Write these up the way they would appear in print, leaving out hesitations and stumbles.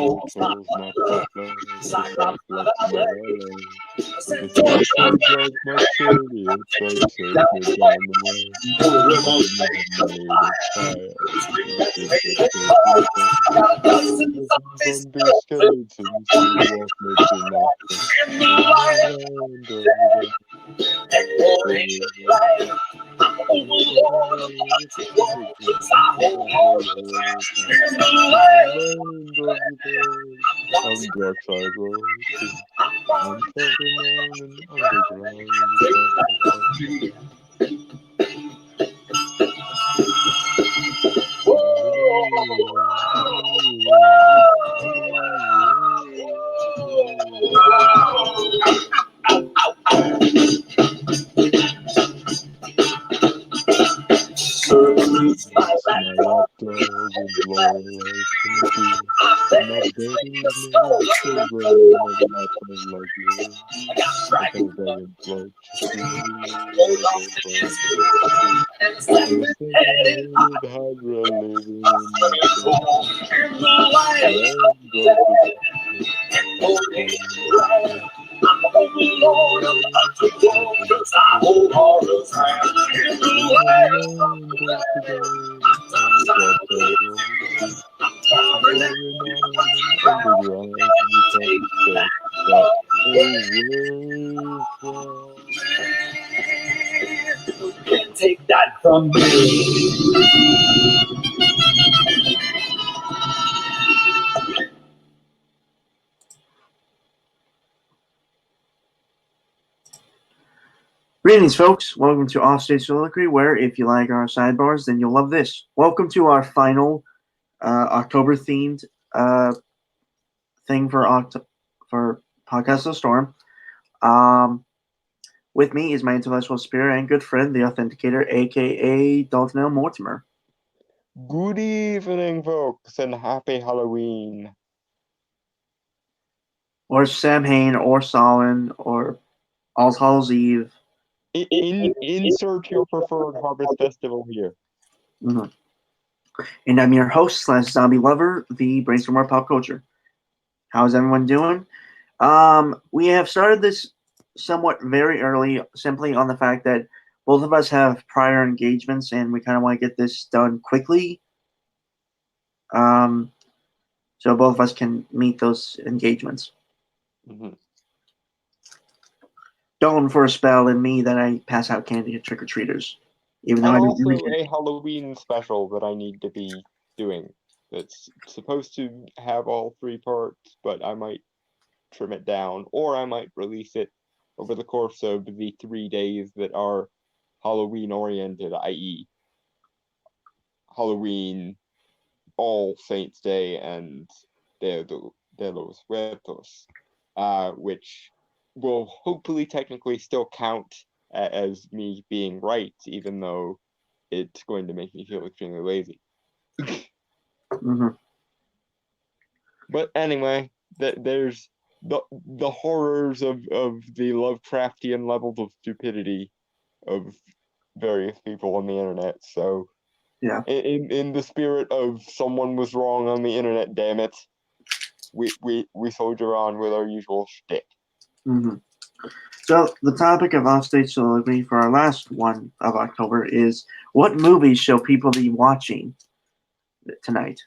calls my butler to soft like my valet. His voice sounds like my chariot, so take me down the way. I never made a child, but it was perfectly fine. Heaven from these skeletons to walk me to nothing. In the land of the on dark side road, I'm floating on an underground campsite. My lapdog is loyal as can be. My buddy's name is Silver, and a lapdog like you. I got a dragon blood to see me, I don't want to see. I'm a single-headed hydra living in my land of the underground campsite that away from. Can't take that from me. Greetings, folks. Welcome to Offstage Soliloquy, where if you like our sidebars, then you'll love this. Welcome to our final October-themed thing for Podcast of the Storm. With me is my intellectual spirit and good friend, the Authenticator, a.k.a. Dalton L. Mortimer. Good evening, folks, and happy Halloween. Or Sam Hain, or Solin, or All Hallows Eve. Insert your preferred Harvest Festival here. Mm-hmm. And I'm your host / zombie lover, the Brainstormer Pop Culture. How's everyone doing? We have started this somewhat very early, simply on the fact that both of us have prior engagements, and we kind of want to get this done quickly. So both of us can meet those engagements. Mm-hmm. Dalton for a spell, and me that I pass out candy to trick-or-treaters. Even though and I also a Halloween special that I need to be doing. That's supposed to have all 3 parts, but I might trim it down, or I might release it over the course of the 3 days that are Halloween-oriented, i.e. Halloween, All Saints' Day, and Dia de los Muertos, which will hopefully technically still count as me being right, even though it's going to make me feel extremely lazy. Mm-hmm. But anyway, there's the horrors of the Lovecraftian levels of stupidity of various people on the internet. So, yeah, in the spirit of someone was wrong on the internet, damn it, we soldier on with our usual shtick. Mm-hmm. So the topic of Offstage Soliloquy for our last one of October is what movies shall people be watching tonight?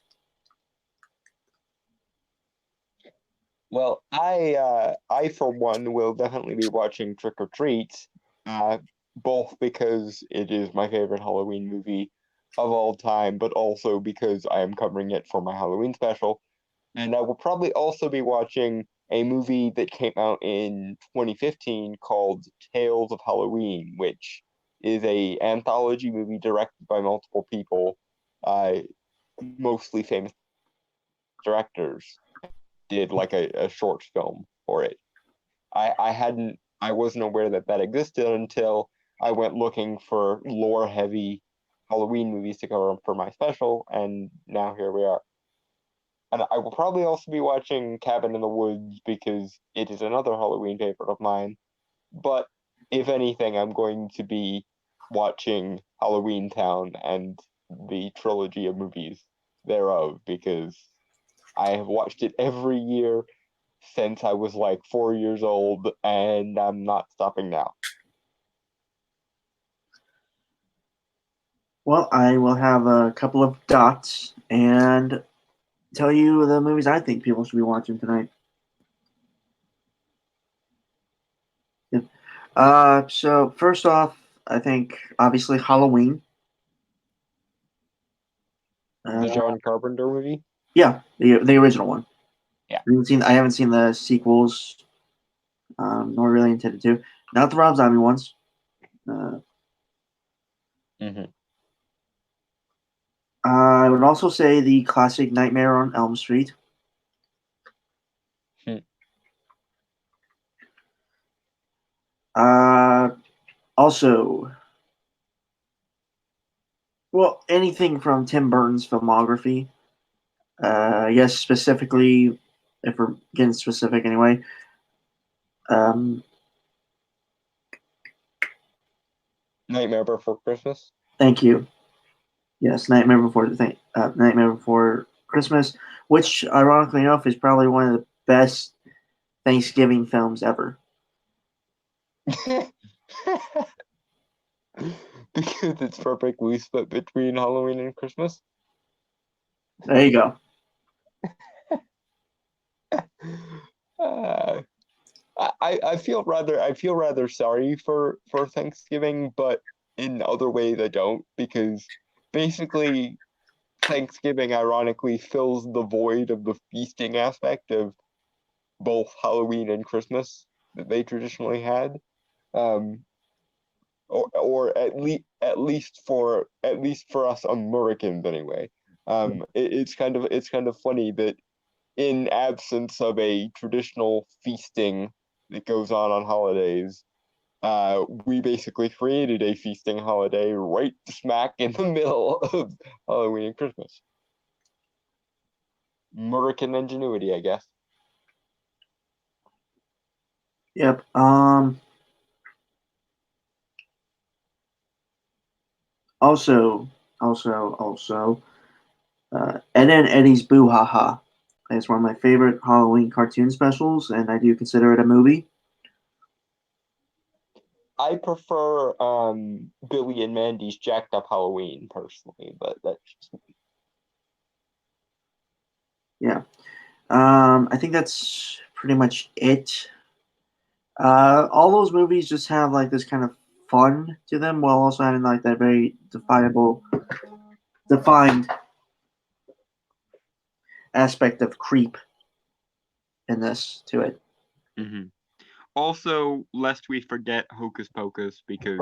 Well, I for one will definitely be watching Trick or Treat, both because it is my favorite Halloween movie of all time, but also because I am covering it for my Halloween special. And I will probably also be watching a movie that came out in 2015 called Tales of Halloween, which is a anthology movie directed by multiple people, mostly famous directors, did like a short film for it. I wasn't aware that existed until I went looking for lore heavy Halloween movies to cover for my special, and now here we are. And I will probably also be watching Cabin in the Woods because it is another Halloween favorite of mine. But if anything, I'm going to be watching Halloween Town and the trilogy of movies thereof because I have watched it every year since I was like 4 years old, and I'm not stopping now. Well, I will have a couple of dots and tell you the movies I think people should be watching tonight. Yep. So first off, I think obviously Halloween. The Uh, John Carpenter movie? yeah, the original one. Yeah. I haven't seen the sequels, nor really intended to. Not the Rob Zombie ones. Uh, Hmm. I would also say the classic Nightmare on Elm Street. Hmm. Uh, Also, well, anything from Tim Burton's filmography. I guess specifically, if we're getting specific anyway, um, Nightmare Before Christmas? thank you. Yes, Nightmare Before Christmas, which ironically enough is probably one of the best Thanksgiving films ever. Because it's perfectly split between Halloween and Christmas. There you go. Uh, I feel rather sorry for Thanksgiving, but in other ways I don't, because basically Thanksgiving ironically fills the void of the feasting aspect of both Halloween and Christmas that they traditionally had. Um, or at least for us Americans anyway. It's kind of funny that in absence of a traditional feasting that goes on holidays, we basically created a feasting holiday right smack in the middle of Halloween and Christmas. American ingenuity, I guess. Yep. Also, also, Ed and Eddie's Boo Ha Ha is one of my favorite Halloween cartoon specials, and I do consider it a movie. I prefer Billy and Mandy's Jacked Up Halloween personally, but that's just Yeah. I think that's pretty much it. All those movies just have like this kind of fun to them, while also having like that very defined aspect of creep in this to it. hmm. Also, lest we forget Hocus Pocus, because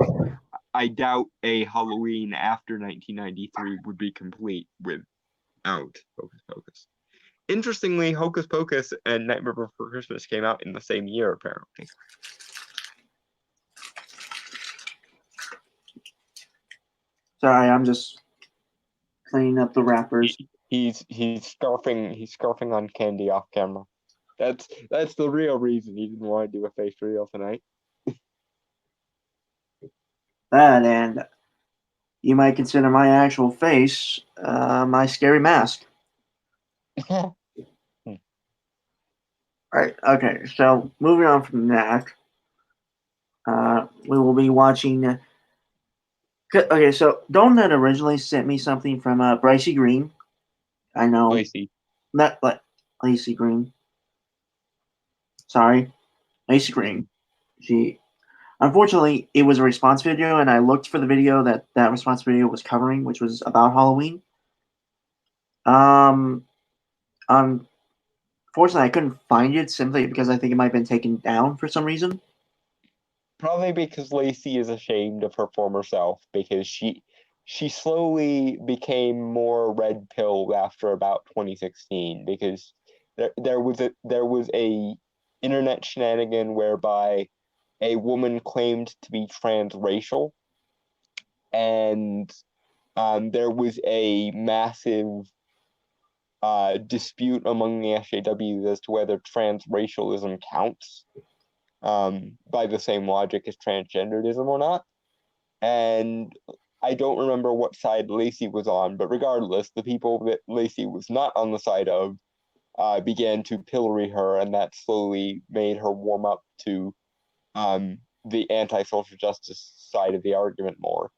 I doubt a Halloween after 1993 would be complete without Hocus Pocus. Interestingly, Hocus Pocus and Nightmare Before Christmas came out in the same year, apparently. Sorry, I'm just cleaning up the wrappers. He's scarfing on candy off camera. That's the real reason he didn't want to do a face reveal tonight. That, and you might consider my actual face my scary mask. Right. Okay. So moving on from that, we will be watching. Okay. So Donut originally sent me something from Brycey Green. I know, Lacey. not like Lacey Green. Sorry, Lacey Green. Mhm. She unfortunately it was a response video, and I looked for the video that response video was covering, which was about Halloween. Um, unfortunately, I couldn't find it simply because I think it might have been taken down for some reason. Probably because Lacey is ashamed of her former self, because she slowly became more red pilled after about 2016, because there was a internet shenanigan whereby a woman claimed to be transracial, and there was a massive dispute among the SJWs as to whether transracialism counts by the same logic as transgenderism or not. And I don't remember what side Lacey was on, but regardless, the people that Lacey was not on the side of began to pillory her, and that slowly made her warm up to the anti-social justice side of the argument more,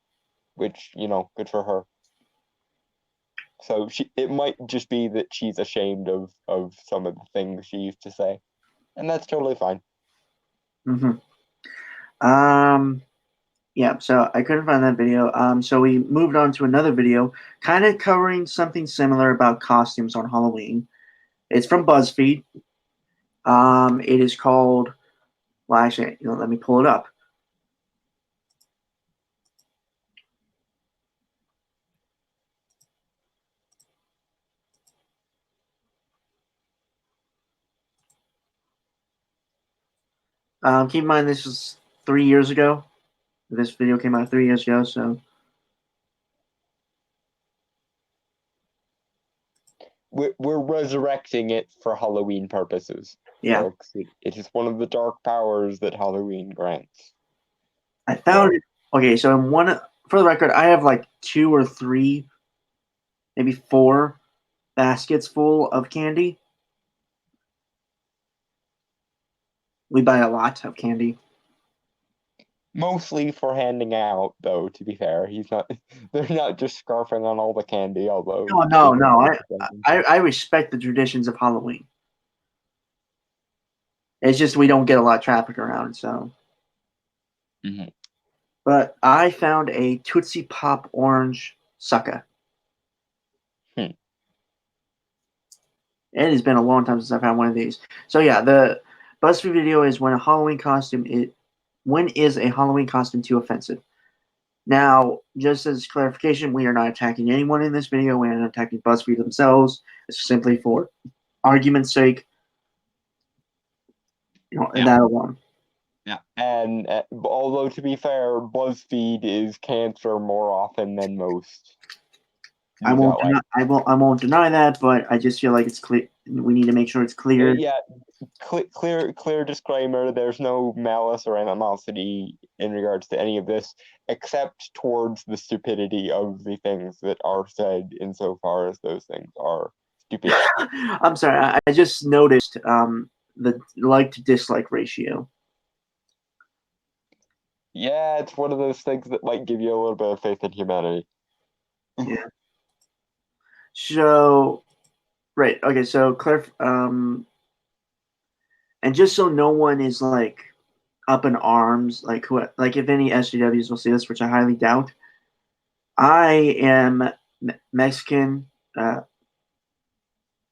which, good for her. So it might just be that she's ashamed of some of the things she used to say, and that's totally fine. Mm-hmm. Yeah, so I couldn't find that video. So we moved on to another video, kind of covering something similar about costumes on Halloween. It's from BuzzFeed. It is called. Well, actually, let me pull it up. Keep in mind, this was 3 years ago. This video came out 3 years ago, so we're resurrecting it for Halloween purposes, yeah. folks. It is one of the dark powers that Halloween grants. I found it. Okay, so for the record, I have like 2 or 3, maybe 4 baskets full of candy. We buy a lot of candy. Mostly for handing out, though, to be fair. They're not just scarfing on all the candy, although No. I respect the traditions of Halloween. It's just we don't get a lot of traffic around, so. Mm-hmm. But I found a Tootsie Pop orange sucker. It has been a long time since I found one of these. So yeah, the BuzzFeed video is when is a Halloween costume too offensive? Now, just as clarification, we are not attacking anyone in this video. We are not attacking BuzzFeed themselves. It's simply for argument's sake. That alone. Yeah, and although to be fair, BuzzFeed is cancer more often than most. I won't deny that, but I just feel like it's clear. We need to make sure it's clear. Yeah, clear disclaimer. There's no malice or animosity in regards to any of this, except towards the stupidity of the things that are said, insofar as those things are stupid. I'm sorry. I just noticed the like to dislike ratio. Yeah, it's one of those things that might give you a little bit of faith in humanity. Yeah. So, right. Okay. So, Claire, and just so no one is like up in arms, like if any SJWs will see this, which I highly doubt. I am Mexican. I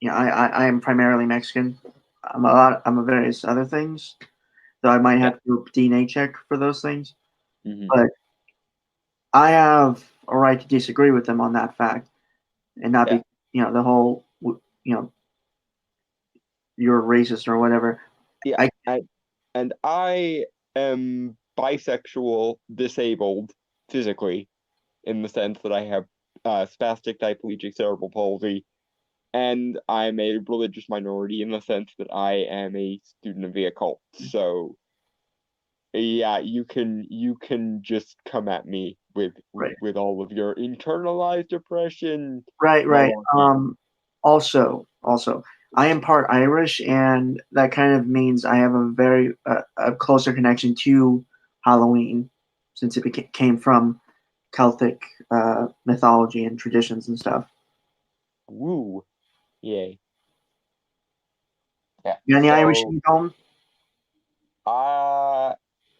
am primarily Mexican. I'm a various other things, though I might have to do a DNA check for those things. Mm-hmm. But I have a right to disagree with them on that fact, and not be, the whole, you're a racist or whatever. Yeah, and I am bisexual, disabled physically, in the sense that I have spastic diplegic cerebral palsy, and I'm a religious minority in the sense that I am a student of the occult. So, yeah, you can just come at me with all of your internalized oppression. Right. Also, I am part Irish, and that kind of means I have a very a closer connection to Halloween, since it came from Celtic mythology and traditions and stuff. Woo, yay. Yeah. You got any Irish in home?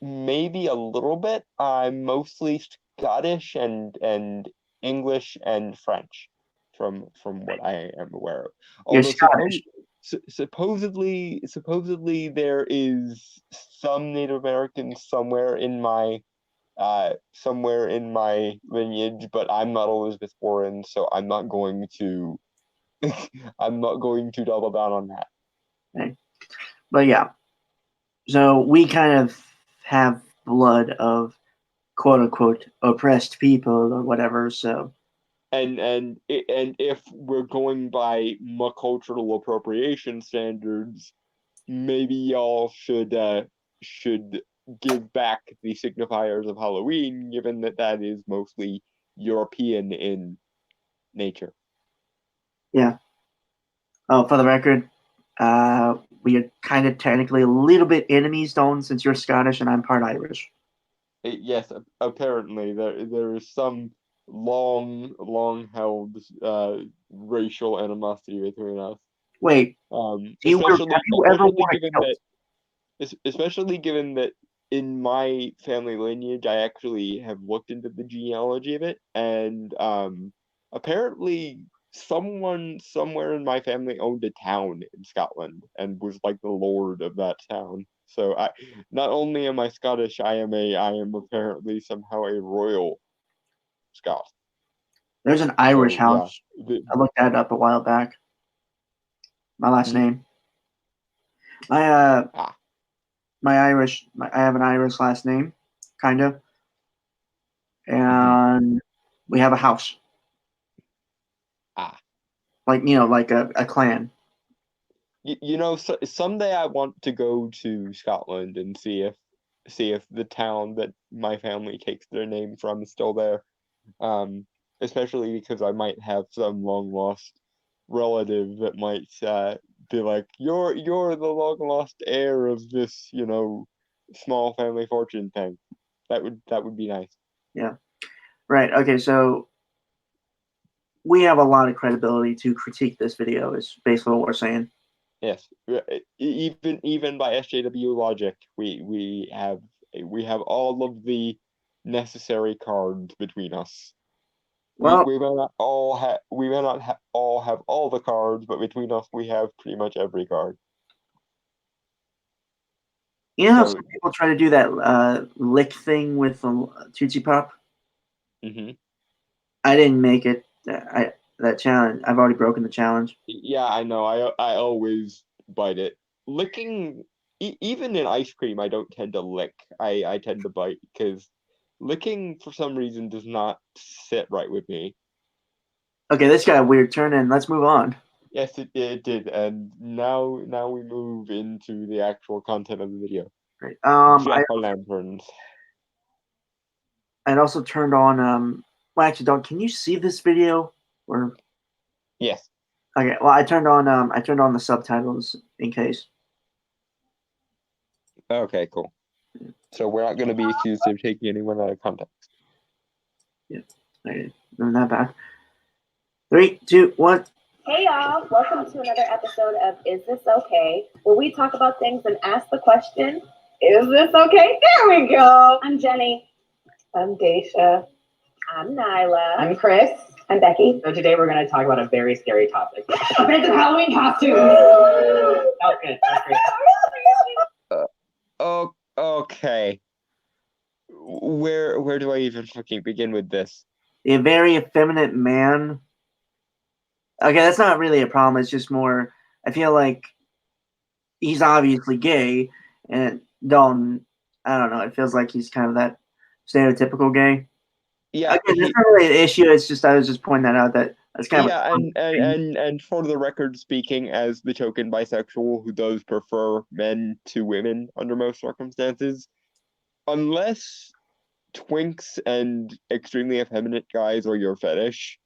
Maybe a little bit. I'm mostly Scottish and English and French, from what I am aware of. You're Although Scottish. supposedly there is some Native Americans somewhere in my lineage, but I'm not Elizabeth Warren, so I'm not going to I'm not going to double down on that. Okay. But yeah, so we kind of have blood of quote unquote oppressed people or whatever. So and if we're going by cultural appropriation standards, maybe y'all should give back the signifiers of Halloween, given that is mostly European in nature. yeah. Oh, for the record, We are kind of technically a little bit enemies, Dalton, since you're Scottish and I'm part Irish. Yes, apparently there is some long held racial animosity between us. Wait, have you ever worn a kilt? Especially given that in my family lineage, I actually have looked into the genealogy of it, and apparently someone somewhere in my family owned a town in Scotland and was like the lord of that town. So I not only am I Scottish, I am apparently somehow a royal Scot. There's an Irish So yeah, house. I looked that up a while back. My last hmm, name. My ah, I have an Irish last name, kind of, hmm, and we have a house, ah. like like a clan. So, someday I want to go to Scotland and see if the town that my family takes their name from is still there. Um, Especially because I might have some long lost relative that might be like, you're the long lost heir of this, small family fortune thing. That would be nice. Yeah, right. Okay, so we have a lot of credibility to critique this video. Is basically what we're saying. Yes, even by SJW logic, we have all of the necessary cards between us. Well, We may not all have all the cards, but between us, we have pretty much every card. you know how So, some people try to do that lick thing with the Tootsie Pop. hmm, I didn't make it. That challenge. I've already broken the challenge. yeah, I know. I always bite it. Licking, even in ice cream, I don't tend to lick. I tend to bite because licking for some reason does not sit right with me. Okay, this got a weird turn in. Let's move on. Yes, it did, and now we move into the actual content of the video. Right. Jack o' lanterns. I also turned on. Well, actually, don't. Can you see this video? Or Yes. okay. Well, I turned on the subtitles in case. Okay, cool. So we're not going to be accused of taking anyone out of context. Yeah. Okay. Not bad. 3, 2, 1. Hey y'all, welcome to another episode of Is This Okay? Where we talk about things and ask the question, is this okay? There we go. I'm Jenny. I'm Daisha. I'm Nyla. I'm Chris. I'm Becky. So today we're going to talk about a very scary topic. Offensive Halloween costumes. That was good. That was great. Okay. Where do I even fucking begin with this? A very effeminate man. Okay, that's not really a problem. It's just more. I feel like he's obviously gay, and Dalton. I don't know. It feels like he's kind of that stereotypical gay. Yeah, Again, that's not really an issue. It's just I was just pointing that out that that's kind of yeah, and for the record, speaking as the token bisexual who does prefer men to women under most circumstances, unless twinks and extremely effeminate guys are your fetish,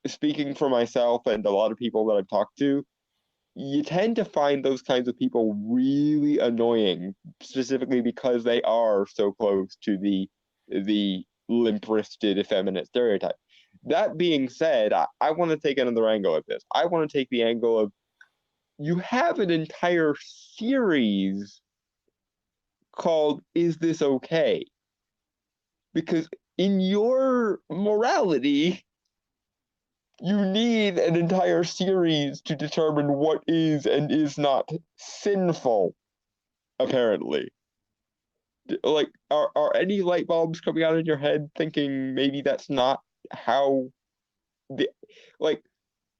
speaking for myself and a lot of people that I've talked to, you tend to find those kinds of people really annoying, specifically because they are so close to the limp-wristed effeminate stereotype. That being said, I want to take another angle at this. I want to take the angle of you have an entire series called Is This Okay? Because in your morality, you need an entire series to determine what is and is not sinful, apparently. Like, are any light bulbs coming out in your head thinking maybe that's not how the like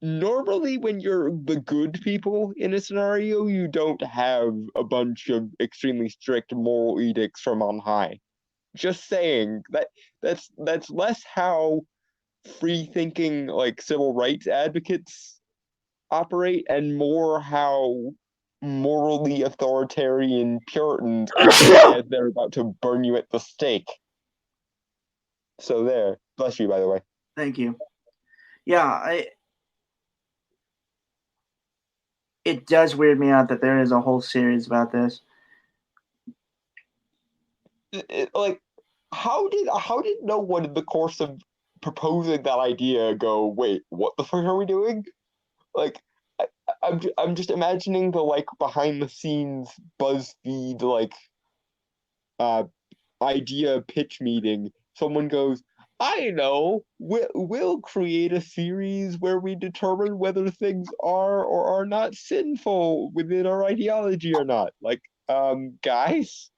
normally when you're the good people in a scenario, you don't have a bunch of extremely strict moral edicts from on high. Just saying that's less how free thinking like civil rights advocates operate and more how morally authoritarian Puritans operate as they're about to burn you at the stake. So there. Bless you, by the way. Thank you. Yeah, it does weird me out that there is a whole series about this. Like, how did no one in the course of proposing that idea go, wait, what the fuck are we doing? Like, I'm just imagining the like behind the scenes BuzzFeed like uh idea pitch meeting. Someone goes, I know, we'll create a series where we determine whether things are or are not sinful within our ideology or not. Like, guys,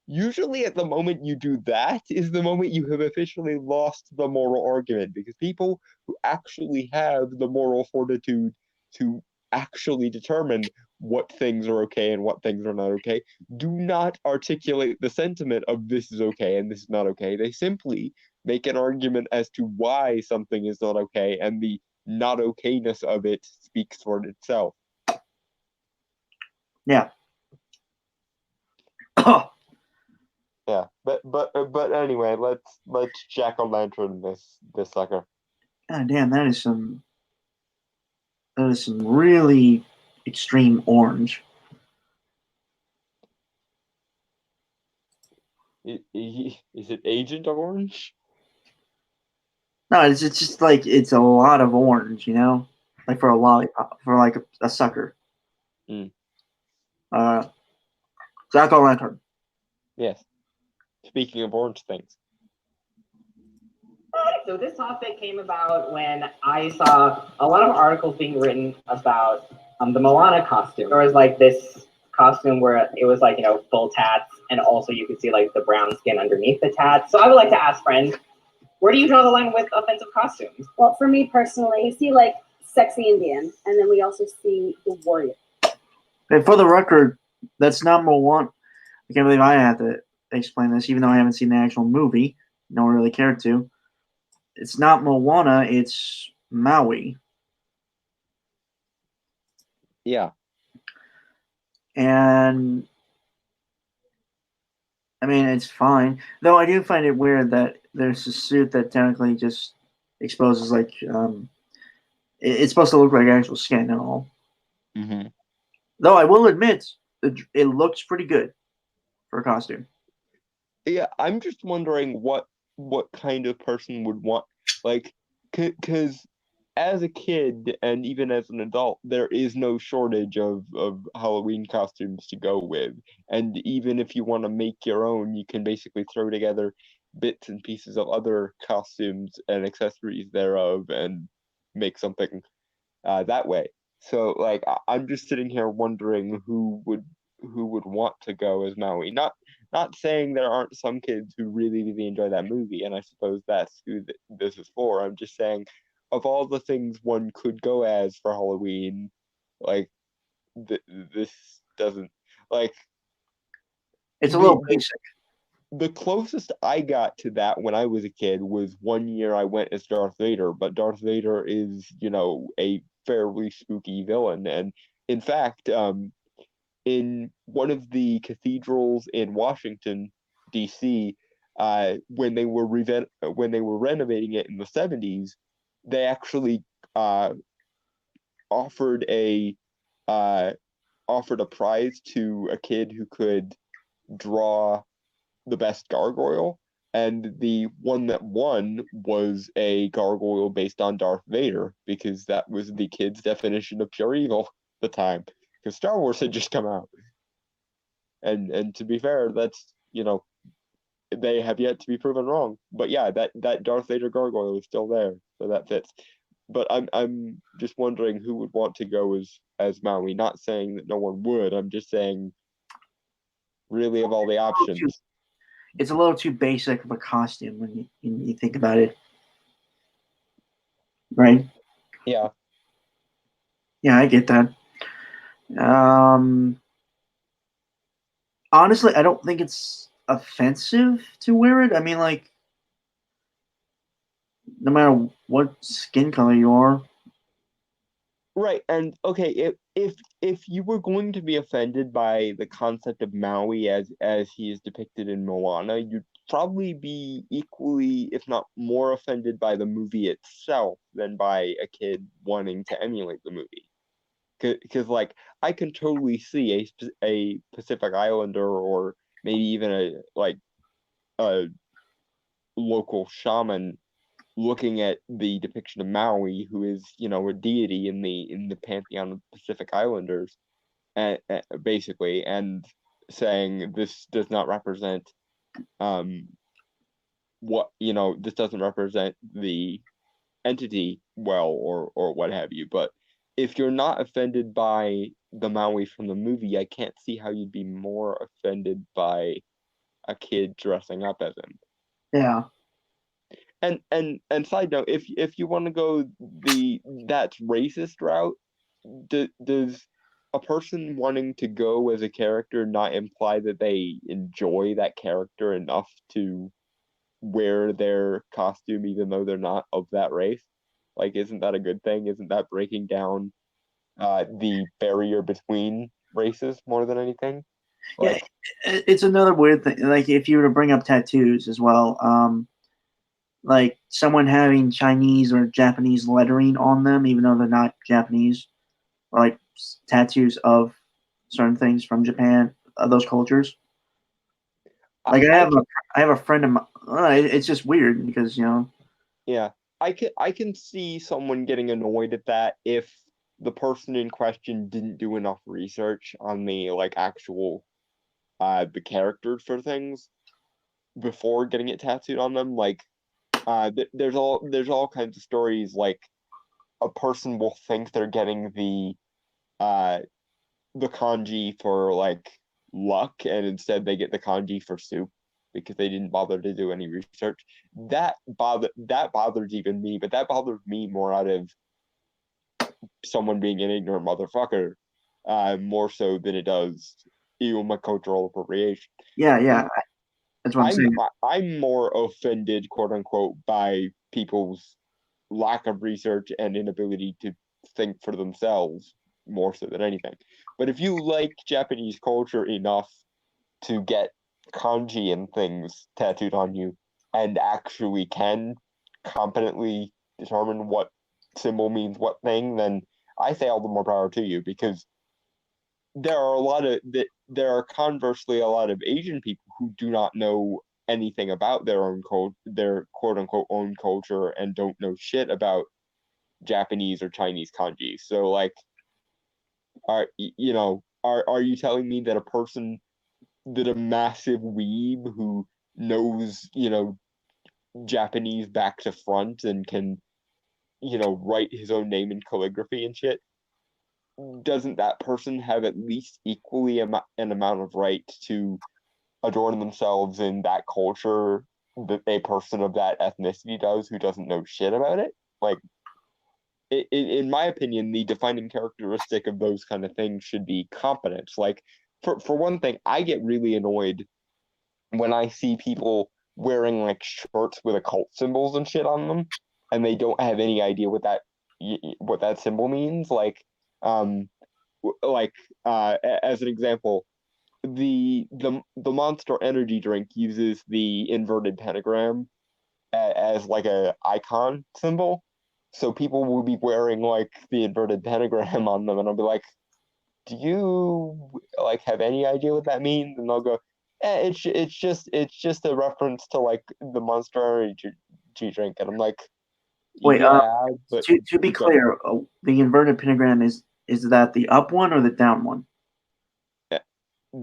usually at the moment you do that is the moment you have officially lost the moral argument, because people who actually have the moral fortitude to actually determine what things are okay and what things are not okay do not articulate the sentiment of this is okay and this is not okay. They simply make an argument as to why something is not okay, and the not okayness of it speaks for itself. Yeah. Yeah, but anyway, let's jack o' lantern this sucker. God damn, that is some really extreme orange. Is it Agent Orange? No, it's just like it's a lot of orange, you know, like for a lollipop, for like a sucker. Mm. Jack o' lantern. Yes. Speaking of orange things. So this topic came about when I saw a lot of articles being written about the Moana costume. There was like this costume where it was like, full tats, and also you could see like the brown skin underneath the tats. So I would like to ask friends, where do you draw the line with offensive costumes? Well, for me personally, we see like sexy Indian, and then we also see the warrior. And for the record, that's not Moana. I can't believe I have to explain this, even though I haven't seen the actual movie. No one really cared to. It's not Moana, it's Maui. Yeah. And I mean, it's fine. Though I do find it weird that there's a suit that technically just exposes like it's supposed to look like actual skin and all. Mm-hmm. Though I will admit, it looks pretty good for a costume. Yeah, I'm just wondering what kind of person would want, like, because as a kid and even as an adult, there is no shortage of Halloween costumes to go with. And even if you want to make your own, you can basically throw together bits and pieces of other costumes and accessories thereof and make something that way. So, like, I'm just sitting here wondering who would want to go as Maui. Not saying there aren't some kids who really enjoy that movie, and I suppose that's who this is for. I'm just saying, of all the things one could go as for Halloween, like this doesn't, like, It's a the, little the basic. the closest I got to that when I was a kid was one year I went as Darth Vader, but Darth Vader is, a fairly spooky villain. And in fact, in one of the cathedrals in Washington, D.C., when they were renovating it in the 70s, they actually uh, offered a uh, offered a prize to a kid who could draw the best gargoyle, and the one that won was a gargoyle based on Darth Vader, because that was the kid's definition of pure evil at the time, because Star Wars had just come out. And to be fair, that's, they have yet to be proven wrong. But yeah, that Darth Vader gargoyle is still there, so that fits. But I'm just wondering who would want to go as Maui. Not saying that no one would. I'm just saying, really, of all the options. It's a little too basic of a costume when you think about it, right? Yeah. Yeah, I get that. Honestly, I don't think it's offensive to wear it. I mean, like, no matter what skin color you are. Right, and okay, if you were going to be offended by the concept of Maui as he is depicted in Moana, you'd probably be equally, if not more, offended by the movie itself than by a kid wanting to emulate the movie. because like I can totally see a Pacific Islander or maybe even a local shaman looking at the depiction of Maui, who is, you know, a deity in the pantheon of Pacific Islanders, and basically, and saying this does not represent what, you know, this doesn't represent the entity well, or what have you. But if you're not offended by the Maui from the movie, I can't see how you'd be more offended by a kid dressing up as him. Yeah. And side note, if you want to go the that's racist route, does a person wanting to go as a character not imply that they enjoy that character enough to wear their costume even though they're not of that race? Like, isn't that a good thing? Isn't that breaking down the barrier between races more than anything? Like, yeah, it's another weird thing. Like if you were to bring up tattoos as well, like someone having Chinese or Japanese lettering on them, even though they're not Japanese, or like tattoos of certain things from Japan, those cultures. Like I have a friend of mine. It's just weird because yeah, I can see someone getting annoyed at that if the person in question didn't do enough research on the like actual the characters for things before getting it tattooed on them. Like there's all kinds of stories like a person will think they're getting the kanji for like luck, and instead they get the kanji for soup because they didn't bother to do any research. That bothers even me, but that bothers me more out of someone being an ignorant motherfucker, more so than it does my cultural appropriation. yeah, that's what I'm saying. I'm more offended, quote unquote, by people's lack of research and inability to think for themselves more so than anything. But if you like Japanese culture enough to get kanji and things tattooed on you and actually can competently determine what symbol means what thing, then I say all the more power to you, because there are conversely a lot of Asian people who do not know anything about their quote unquote own culture, and don't know shit about Japanese or Chinese kanji. So like, are you telling me that a massive weeb who knows, Japanese back to front and can, write his own name in calligraphy and shit, doesn't that person have at least equally an amount of right to adorn themselves in that culture that a person of that ethnicity does who doesn't know shit about it? Like, in my opinion, the defining characteristic of those kind of things should be competence. Like, for one thing, I get really annoyed when I see people wearing like shirts with occult symbols and shit on them, and they don't have any idea what that symbol means. Like, um, as an example, the Monster Energy drink uses the inverted pentagram as like a icon symbol. So people will be wearing like the inverted pentagram on them, and I'll be like, "Do you like have any idea what that means?" And they'll go, it's just a reference to like the Monster Energy drink," and I'm like, Wait, "Yeah, but to be clear, the inverted pentagram is that the up one or the down one?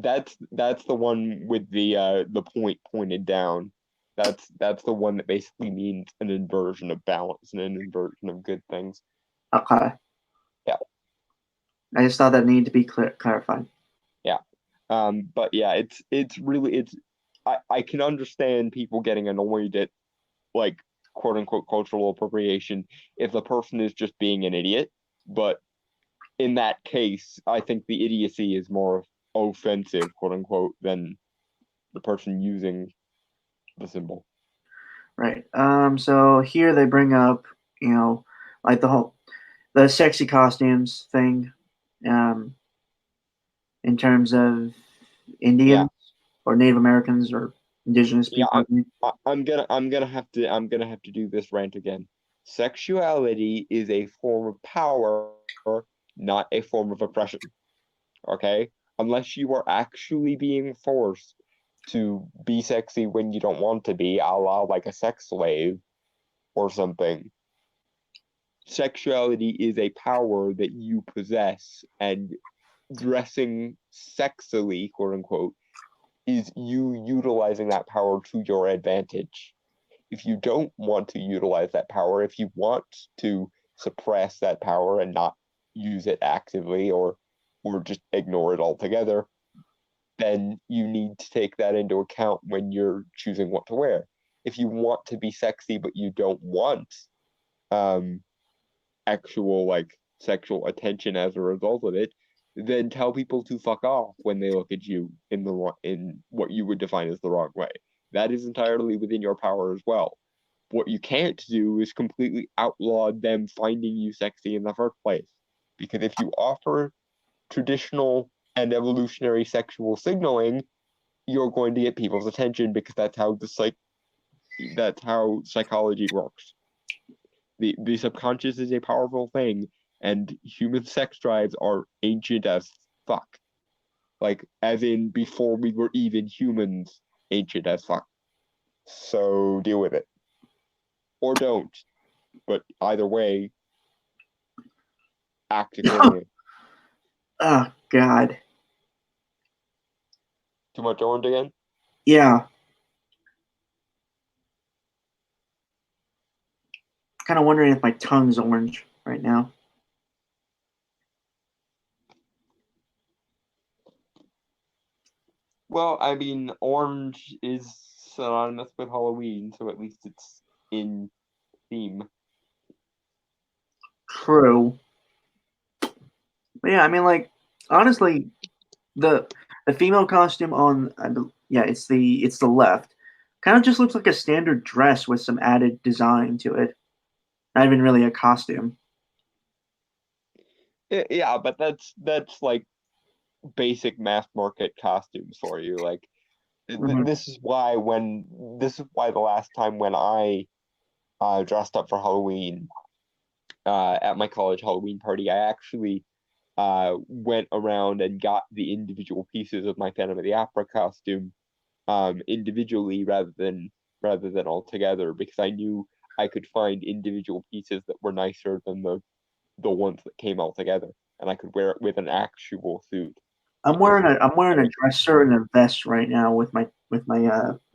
that's the one with the point pointed down. That's the one that basically means an inversion of balance and an inversion of good things." Okay. Yeah. I just thought that needed to be clarified. Yeah. But yeah, it's really I can understand people getting annoyed at like quote unquote cultural appropriation if the person is just being an idiot. But in that case, I think the idiocy is more offensive, quote unquote, than the person using the symbol. Right. So here they bring up, like the sexy costumes thing, um, in terms of Indians or Native Americans or indigenous Yeah, people. I'm gonna have to do this rant again. Sexuality is a form of power not a form of oppression. Okay? Unless you are actually being forced to be sexy when you don't want to be, a la like a sex slave or something. Sexuality is a power that you possess, and dressing sexily, quote unquote, is you utilizing that power to your advantage. If you don't want to utilize that power, if you want to suppress that power and not use it actively or just ignore it altogether, then you need to take that into account when you're choosing what to wear. If you want to be sexy but you don't want actual like sexual attention as a result of it, then tell people to fuck off when they look at you in what you would define as the wrong way. That is entirely within your power as well. What you can't do is completely outlaw them finding you sexy in the first place. Because if you offer traditional and evolutionary sexual signaling, you're going to get people's attention because that's how psychology works. The subconscious is a powerful thing, and human sex drives are ancient as fuck. Like, as in before we were even humans, ancient as fuck. So deal with it. Or don't. But either way, act accordingly. Oh, God. Too much orange again? Yeah. Kind of wondering if my tongue's orange right now. Well, I mean, orange is synonymous with Halloween, so at least it's in theme. True. But yeah, I mean, like, honestly, the female costume on it's the left. Kind of just looks like a standard dress with some added design to it. Not even really a costume. Yeah, but that's like basic mass market costumes for you. Like, Mhm. this is why the last time when I dressed up for Halloween at my college Halloween party, I actually went around and got the individual pieces of my Phantom of the Opera costume individually rather than all together, because I knew I could find individual pieces that were nicer than the ones that came all together, and I could wear it with an actual suit. I'm wearing a dresser and a vest right now with my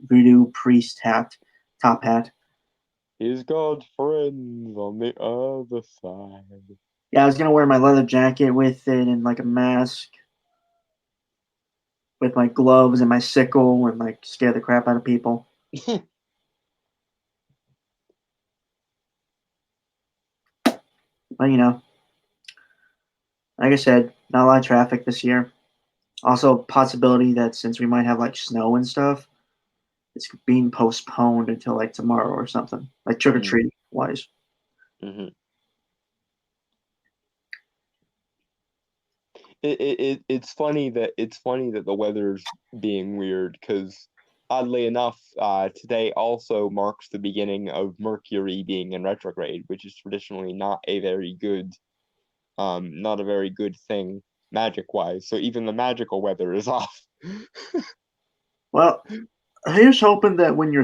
voodoo priest top hat. He's got friends on the other side. Yeah, I was gonna wear my leather jacket with it and like a mask with my gloves and my sickle and like scare the crap out of people. But you know, like I said, not a lot of traffic this year. Also, possibility that since we might have like snow and stuff, it's being postponed until like tomorrow or something, like trick or treat wise. Mm-hmm. It's funny that the weather's being weird, because oddly enough, today also marks the beginning of Mercury being in retrograde, which is traditionally not a very good thing magic wise. So even the magical weather is off. Well, here's hoping that when you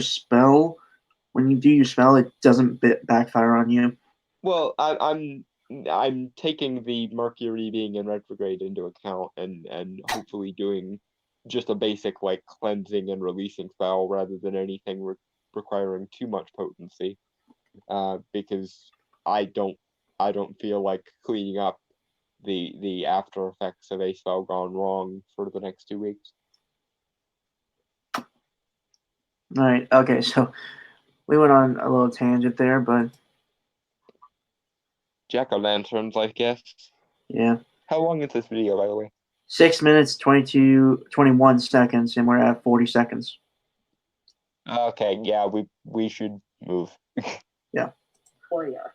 do your spell, it doesn't backfire on you. Well, I'm taking the Mercury being in retrograde into account, and hopefully doing just a basic like cleansing and releasing spell rather than anything requiring too much potency. Because I don't feel like cleaning up the after effects of a spell gone wrong for the next 2 weeks. All right. Okay. So we went on a little tangent there, but Jack-o'-lanterns, I guess. yeah. How long is this video, by the way? 6 minutes, 21 seconds, and we're at 40 seconds. Okay, yeah, we should move. Yeah.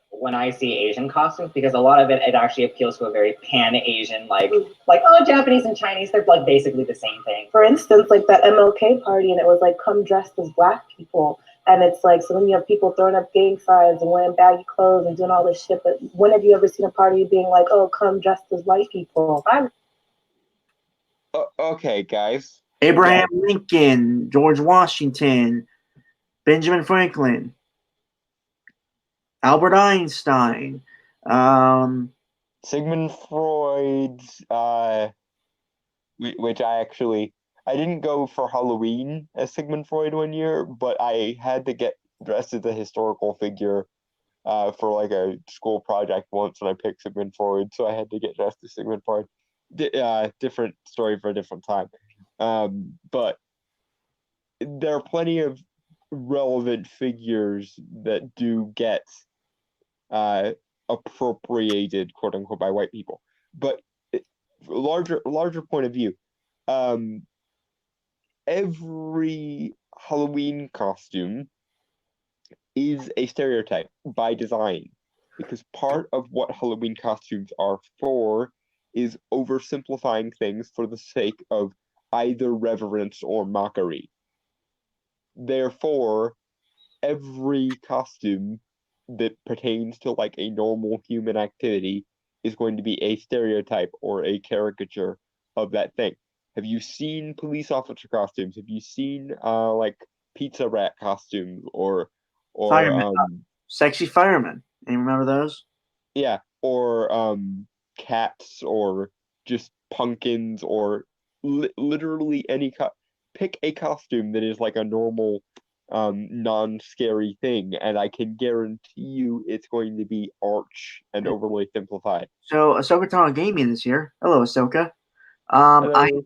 When I see Asian costumes, because a lot of it actually appeals to a very pan-Asian, like oh, Japanese and Chinese, they're like basically the same thing. For instance, like that MLK party, and it was like come dressed as black people, And it's like, so then you have people throwing up gang signs and wearing baggy clothes and doing all this shit. But when have you ever seen a party being like, oh, come dressed as white people? Okay, guys. Abraham Again, Lincoln, George Washington, Benjamin Franklin, Albert Einstein. Sigmund Freud's, which I didn't go for Halloween as Sigmund Freud one year, but I had to get dressed as a historical figure for like a school project once, and I picked Sigmund Freud, so I had to get dressed as Sigmund Freud. Different story for a different time. But there are plenty of relevant figures that do get appropriated, quote unquote, by white people. But larger point of view, every Halloween costume is a stereotype by design, because part of what Halloween costumes are for is oversimplifying things for the sake of either reverence or mockery. Therefore, every costume that pertains to like a normal human activity is going to be a stereotype or a caricature of that thing. Have you seen police officer costumes? Have you seen like pizza rat costumes or Fireman, sexy fireman. You remember those? yeah, or cats or just pumpkins or literally any pick a costume that is like a normal non-scary thing, and I can guarantee you it's going to be arch and overly simplified. So Ahsoka Tano Gaming this year. Hello, Ahsoka. Um, I Hello.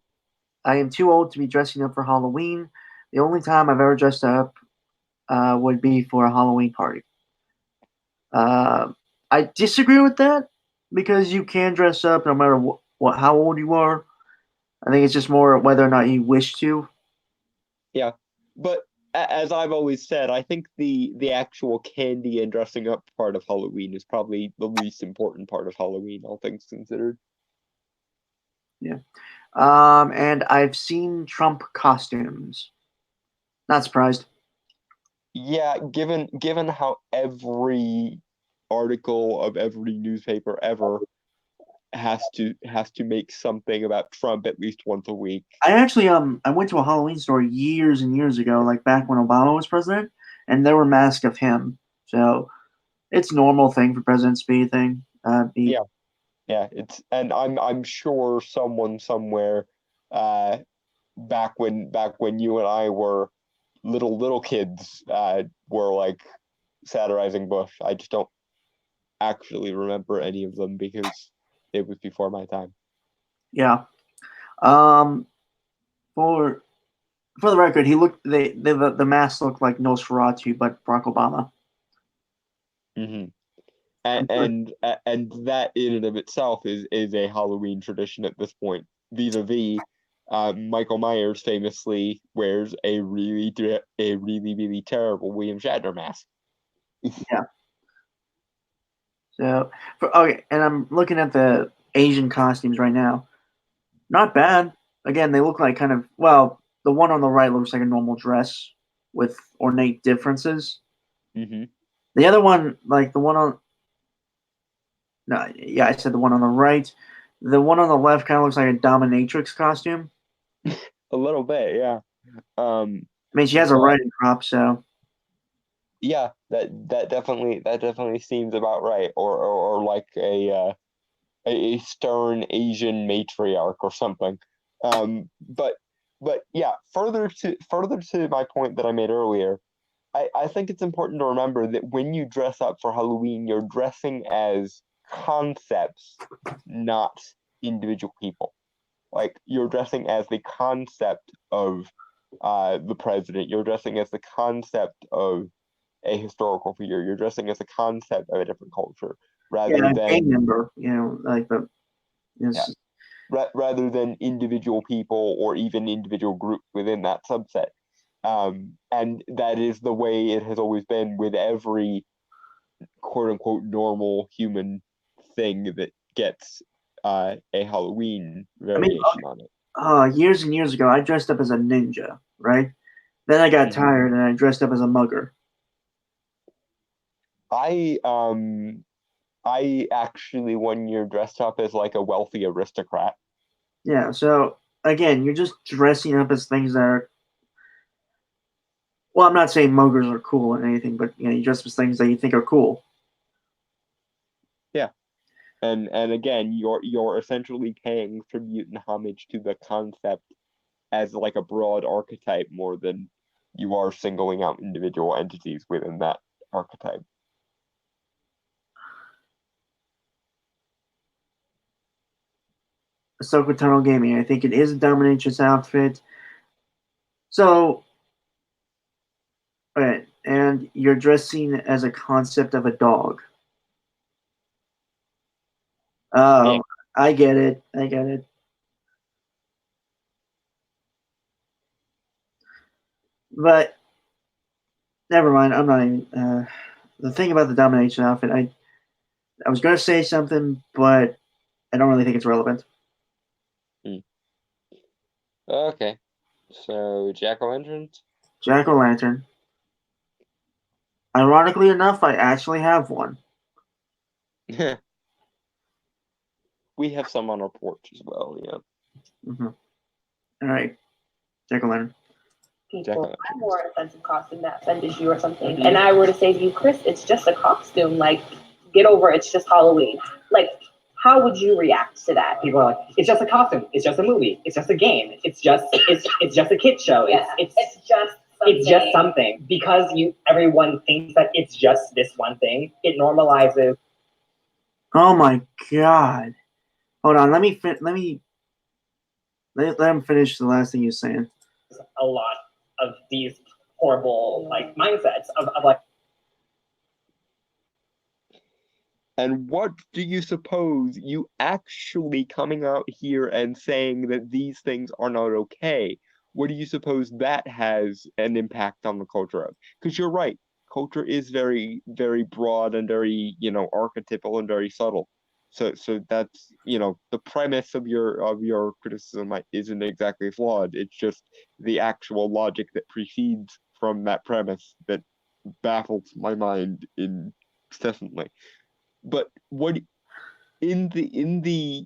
I am too old to be dressing up for Halloween. The only time I've ever dressed up would be for a Halloween party. I disagree with that because you can dress up no matter what how old you are. I think it's just more whether or not you wish to. Yeah, but as I've always said, I think the actual candy and dressing up part of Halloween is probably the least important part of Halloween, all things considered. Yeah. And I've seen Trump costumes. Not surprised. Yeah, given how every article of every newspaper ever has to make something about Trump at least once a week. I actually I went to a Halloween store years and years ago, like back when Obama was president, and there were masks of him. So it's a normal thing for presidents to be a thing. Yeah, yeah, and I'm sure someone somewhere uh back when you and I were little kids were like satirizing Bush. I just don't actually remember any of them because it was before my time. Yeah. Um, for for the record, he looked the mask looked like Nosferatu, but Barack Obama. Hmm. And that in and of itself is a Halloween tradition at this point. Vis-a-vis, Michael Myers famously wears a really terrible William Shatner mask. Yeah. So okay, and I'm looking at the Asian costumes right now. Not bad. Again, they look like kind of the one on the right looks like a normal dress with ornate differences. Hmm. The other one, like the one on no, yeah, I said the one on the right. The one on the left kind of looks like a dominatrix costume. A little bit, yeah. I mean, she has a But riding crop, so yeah, that definitely seems about right, or like a stern Asian matriarch or something. But yeah, further to my point that I made earlier, I think it's important to remember that when you dress up for Halloween, you're dressing as concepts, not individual people. Like you're dressing as the concept of the president. You're dressing as the concept of a historical figure. You're dressing as a concept of a different culture yeah, rather a gang than member, like the yeah, this, rather than individual people or even individual groups within that subset. And that is the way it has always been with every quote unquote normal human thing that gets a Halloween I mean, variation on it. years and years ago, I dressed up as a ninja, right? Then I got tired and I dressed up as a mugger. I actually one year dressed up as like a wealthy aristocrat. Yeah, so again, you're just dressing up as things that are. Well, I'm not saying muggers are cool or anything, but you dress up as things that you think are cool. Yeah. And again, you're essentially paying tribute and homage to the concept as like a broad archetype more than you are singling out individual entities within that archetype. Ahsoka Tunnel Gaming. I think it is a dominatrix outfit. So, right, and you're dressing as a concept of a dog. Oh, Yeah. I get it. I get it. But never mind. I'm not even. The thing about the domination outfit, I was going to say something, but I don't really think it's relevant. Okay. So jack-o'-lanterns? Jack o' lantern. Ironically enough, I actually have one. We have some on our porch as well, yeah. Mm-hmm. All right, jack o' lantern. People, I wore an offensive costume that offended you or something, and I were to say to you, Chris, it's just a costume. Like, get over it. It's just Halloween. Like, how would you react to that? People are like, it's just a costume. It's just a movie. It's just a game. It's just a kid show. Yeah, it's just something. It's just something. Because everyone thinks that it's just this one thing. It normalizes. Oh my god! Hold on. Let him finish the last thing you're saying. A lot of these horrible like mindsets of like. And what do you suppose you actually coming out here and saying that these things are not okay? What do you suppose that has an impact on the culture of? Because you're right, culture is very, very broad and very, archetypal and very subtle. So that's, the premise of your criticism isn't exactly flawed. It's just the actual logic that precedes from that premise that baffles my mind incessantly. But what in the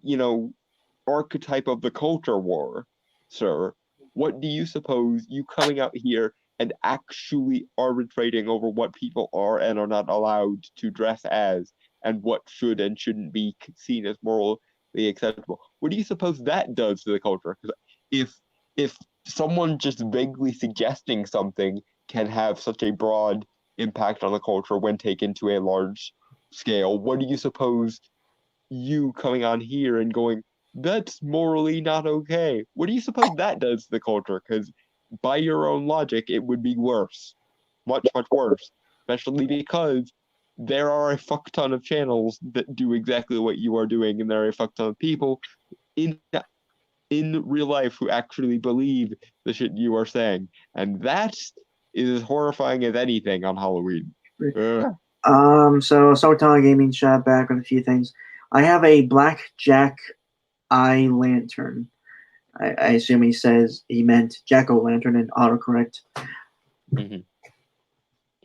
archetype of the culture war, sir, what do you suppose you coming out here and actually arbitrating over what people are and are not allowed to dress as and what should and shouldn't be seen as morally acceptable? What do you suppose that does to the culture? Because if someone just vaguely suggesting something can have such a broad impact on the culture when taken to a large scale, what do you suppose you coming on here and going, that's morally not okay? What do you suppose that does to the culture? Because by your own logic, it would be worse. Much, much worse. Especially because there are a fuck ton of channels that do exactly what you are doing, and there are a fuck ton of people in real life who actually believe the shit you are saying. And that is as horrifying as anything on Halloween. Ugh. So Sartana Gaming shot back with a few things. I have a black jack eye lantern. I assume he meant jack o' lantern and autocorrect. Mhm.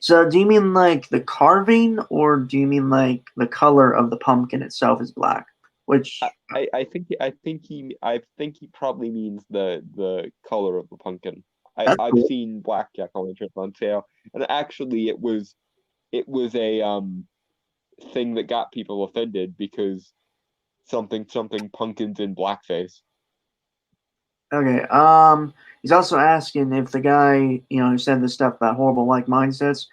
So do you mean like the carving, or do you mean like the color of the pumpkin itself is black? Which I think he probably means the color of the pumpkin. that's I've cool. seen black jack-o'-lanterns on sale, and actually it was a thing that got people offended because something pumpkins in blackface. Okay. He's also asking if the guy, who said this stuff about horrible like mindsets,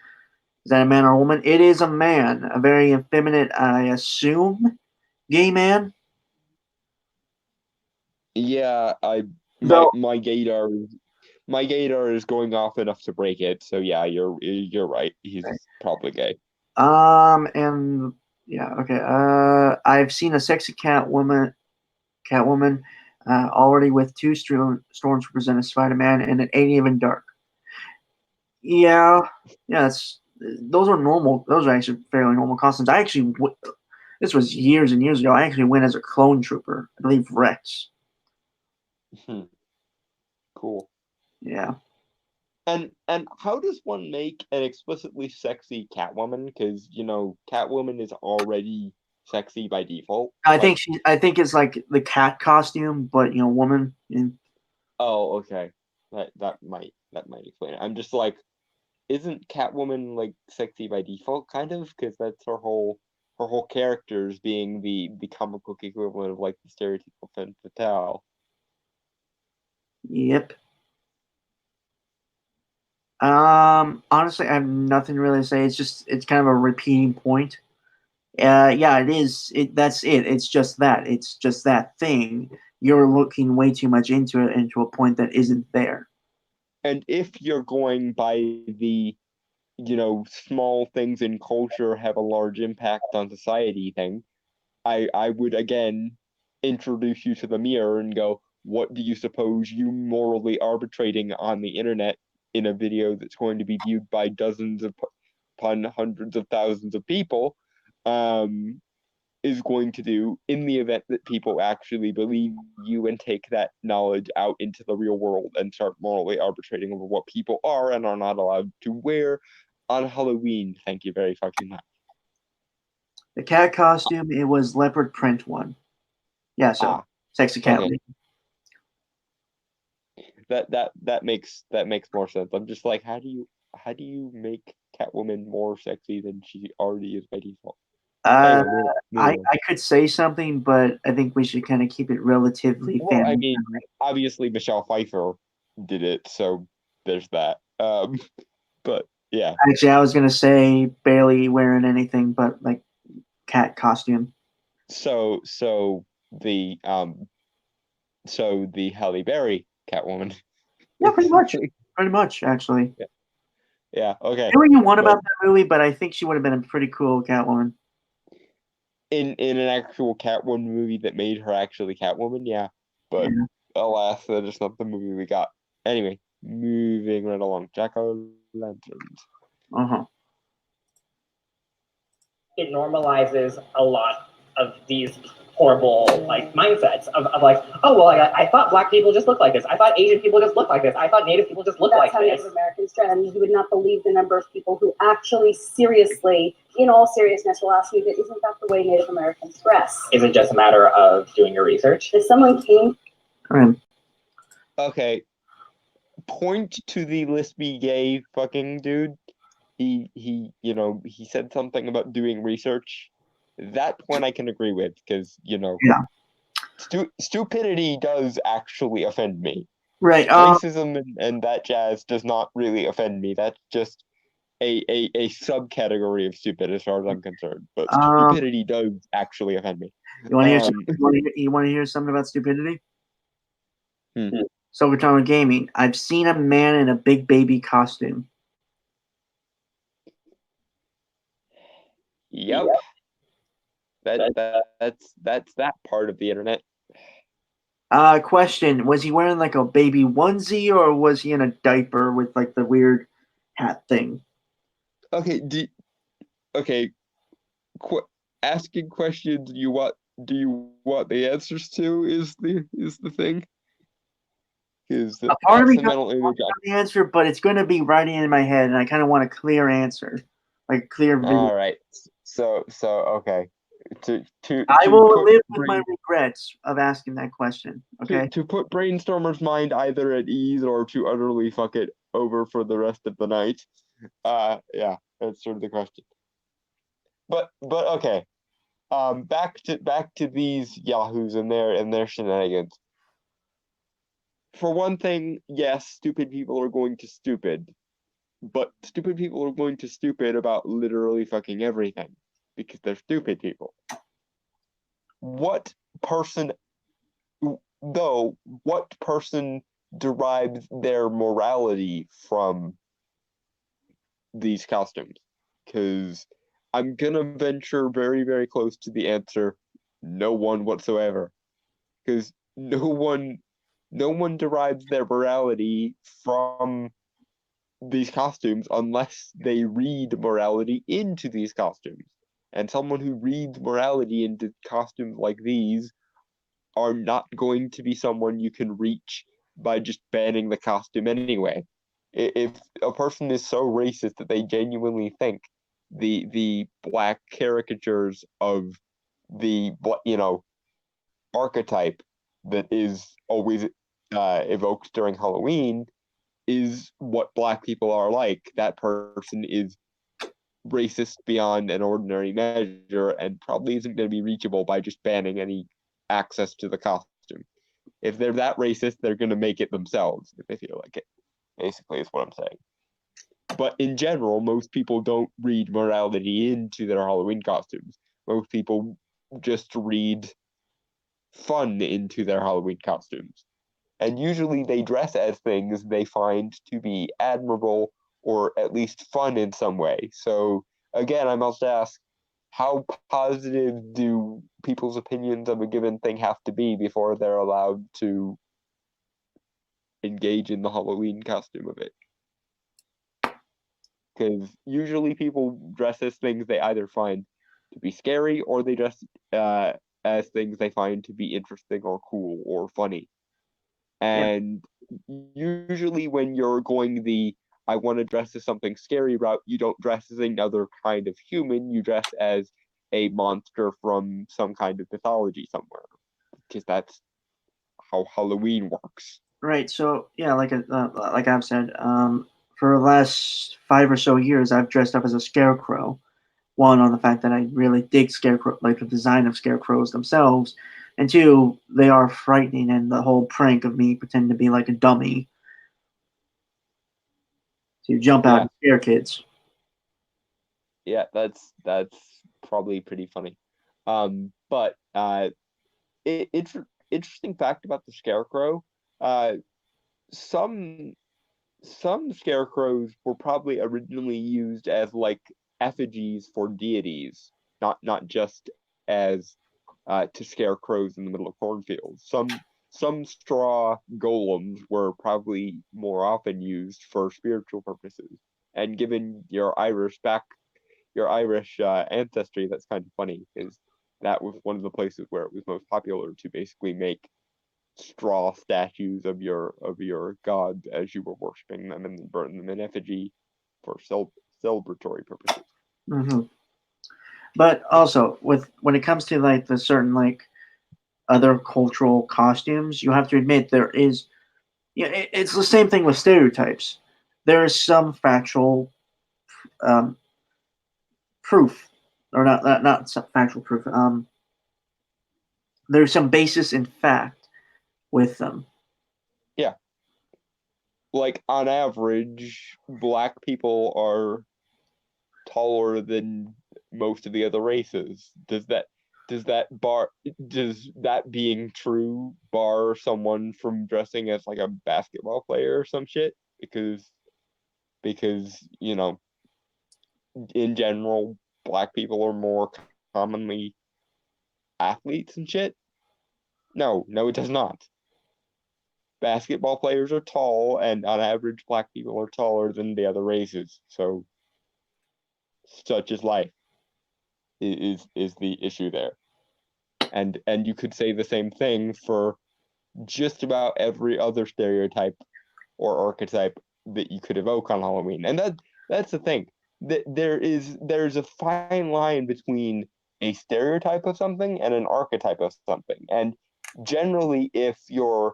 is that a man or a woman? It is a man, a very effeminate, I assume, gay man. Yeah, Though, my gaydar is going off enough to break it. So yeah, you're right. He's probably gay. and yeah, okay. I've seen a sexy Catwoman, already with two storms representing Spider-Man, and it ain't even dark. Yeah, yeah. Those are normal. Those are actually fairly normal costumes. This was years and years ago. I actually went as a clone trooper. I believe Rex. Cool. Yeah. And how does one make an explicitly sexy Catwoman? Because Catwoman is already sexy by default. I think it's like the cat costume, but woman. Oh, okay. That might explain it. I'm just like, isn't Catwoman like sexy by default, kind of? Because that's her whole characters being the comic book equivalent of like the stereotypical femme fatale. Yep. Honestly, I have nothing really to say. It's kind of a repeating point. Yeah, it is. That's it. It's just that. It's just that thing. You're looking way too much into it, and to a point that isn't there. And if you're going by the small things in culture have a large impact on society thing, I would again introduce you to the mirror and go, what do you suppose you morally arbitrating on the internet in a video that's going to be viewed by dozens upon hundreds of thousands of people is going to do in the event that people actually believe you and take that knowledge out into the real world and start morally arbitrating over what people are and are not allowed to wear on Halloween. Thank you very fucking much. The cat costume, it was leopard print one. Yeah, so sexy cat. Okay. That makes more sense. I'm just like, how do you make Catwoman more sexy than she already is by default? Anyway, I could say something, but I think we should kind of keep it relatively well, I family. mean, obviously Michelle Pfeiffer did it, so there's that. But yeah. Actually, I was gonna say barely wearing anything but like cat costume. So the Halle Berry Catwoman. Yeah, pretty much. Pretty much, actually. Yeah. Okay. I know what you want about that movie, but I think she would have been a pretty cool Catwoman. In an actual Catwoman movie that made her actually Catwoman, yeah. But alas, that is not the movie we got. Anyway, moving right along. Jack-o'-lanterns. It normalizes a lot of these horrible mindsets of like, oh well, I thought black people just look like this. I thought Asian people just look like this. I thought Native people just look like That's how this. Native Americans dress. And you would not believe the number of people who actually seriously, in all seriousness, will ask you, isn't that the way Native Americans dress? Is it just a matter of doing your research? If someone came... Okay. Point to the lispy gay fucking dude. He said something about doing research. That one I can agree with, because stupidity does actually offend me. Right. Racism and that jazz does not really offend me. That's just a subcategory of stupid as far as I'm concerned. But stupidity does actually offend me. You want to hear something about stupidity? So we're talking about gaming. I've seen a man in a big baby costume. Yep. That's that part of the internet. Question: was he wearing like a baby onesie, or was he in a diaper with like the weird hat thing? Okay. Asking questions do you want the answers to is the thing. Because a part of me doesn't want the answer, but it's going to be right in my head, and I kind of want a clear answer, like a clear video. All right. So okay. I will live with my regrets of asking that question. Okay. To put Brainstormer's mind either at ease or to utterly fuck it over for the rest of the night. Yeah, that's sort of the question. But okay. Back to these yahoos and their shenanigans. For one thing, yes, stupid people are going to stupid. But stupid people are going to stupid about literally fucking everything. Because they're stupid people. What person derives their morality from these costumes? Because I'm gonna venture very, very close to the answer, no one whatsoever. Because no one derives their morality from these costumes unless they read morality into these costumes. And someone who reads morality into costumes like these are not going to be someone you can reach by just banning the costume anyway. If a person is so racist that they genuinely think the black caricatures of the archetype that is always evoked during Halloween is what black people are like, that person is racist beyond an ordinary measure and probably isn't going to be reachable by just banning any access to the costume. If they're that racist, they're going to make it themselves if they feel like it. Basically, is what I'm saying. But in general, most people don't read morality into their Halloween costumes. Most people just read fun into their Halloween costumes. And usually they dress as things they find to be admirable or at least fun in some way. So again, I must ask, how positive do people's opinions of a given thing have to be before they're allowed to engage in the Halloween costume of it? Because usually people dress as things they either find to be scary or they dress as things they find to be interesting or cool or funny. And usually when you're going the I want to dress as something scary route, you don't dress as another kind of human, you dress as a monster from some kind of mythology somewhere. Because that's how Halloween works. Right. So yeah, like I've said, for the last 5 or so years, I've dressed up as a scarecrow. One, on the fact that I really dig scarecrow, like the design of scarecrows themselves, and two, they are frightening, and the whole prank of me pretending to be like a dummy to jump out Yeah. and scare kids. Yeah, that's probably pretty funny. But it's interesting fact about the scarecrow. Uh, some some scarecrows were probably originally used as like effigies for deities, not just as to scare crows in the middle of cornfields. Some straw golems were probably more often used for spiritual purposes. And given your Irish ancestry, that's kind of funny because that was one of the places where it was most popular to basically make straw statues of your gods as you were worshiping them and burn them in effigy for celebratory purposes. Mm-hmm. But also, when it comes to like the certain like other cultural costumes, you have to admit there is, it's the same thing with stereotypes. There is some factual um, proof, or not some factual proof. There's some basis in fact with them. Yeah, like on average, black people are taller than most of the other races. Does that being true bar someone from dressing as like a basketball player or some shit? Because in general, black people are more commonly athletes and shit. No, it does not. Basketball players are tall, and on average, black people are taller than the other races. So, such is life. Is the issue there? And you could say the same thing for just about every other stereotype or archetype that you could evoke on Halloween. And that's the thing. There's a fine line between a stereotype of something and an archetype of something. And generally, if you're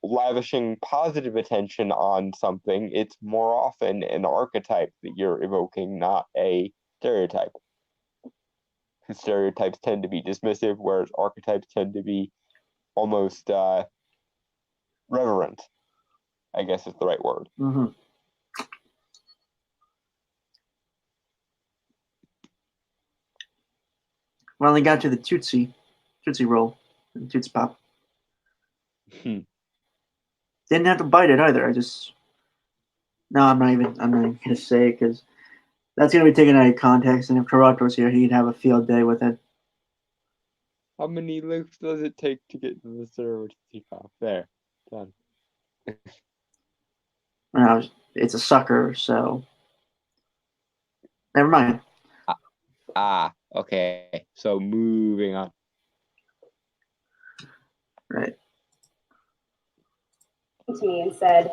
lavishing positive attention on something, it's more often an archetype that you're evoking, not a stereotype. Stereotypes tend to be dismissive, whereas archetypes tend to be almost reverent, I guess is the right word. Mm-hmm. Finally got to the Tootsie Roll, and Tootsie Pop. Didn't have to bite it either. No, I'm not even gonna say it because that's gonna be taken out of context. And if Toronto was here, he'd have a field day with it. How many licks does it take to get to the server to take off? There, done. It's a sucker, so never mind. Okay. So moving on. Right. To me and said,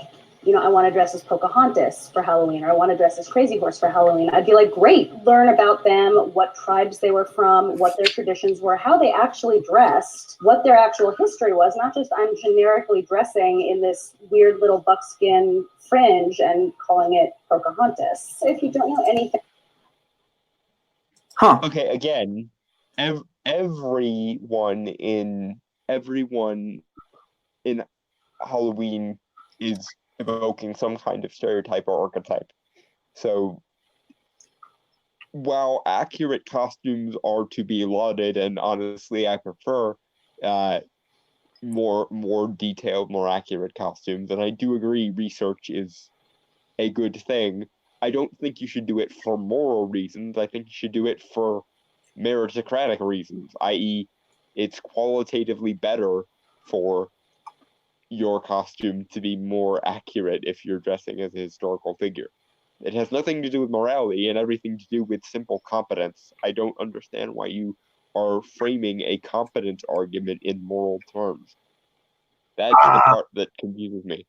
I want to dress as Pocahontas for Halloween, or I want to dress as Crazy Horse for Halloween. I'd be like, great, learn about them, what tribes they were from, what their traditions were, how they actually dressed, what their actual history was, not just I'm generically dressing in this weird little buckskin fringe and calling it Pocahontas. If you don't know anything. Huh. Okay, again, everyone in Halloween is evoking some kind of stereotype or archetype. So while accurate costumes are to be lauded, and honestly I prefer more detailed, more accurate costumes, and I do agree research is a good thing, I don't think you should do it for moral reasons. I think you should do it for meritocratic reasons, i.e., it's qualitatively better for your costume to be more accurate if you're dressing as a historical figure. It has nothing to do with morality and everything to do with simple competence. I don't understand why you are framing a competence argument in moral terms. That's the part that confuses me.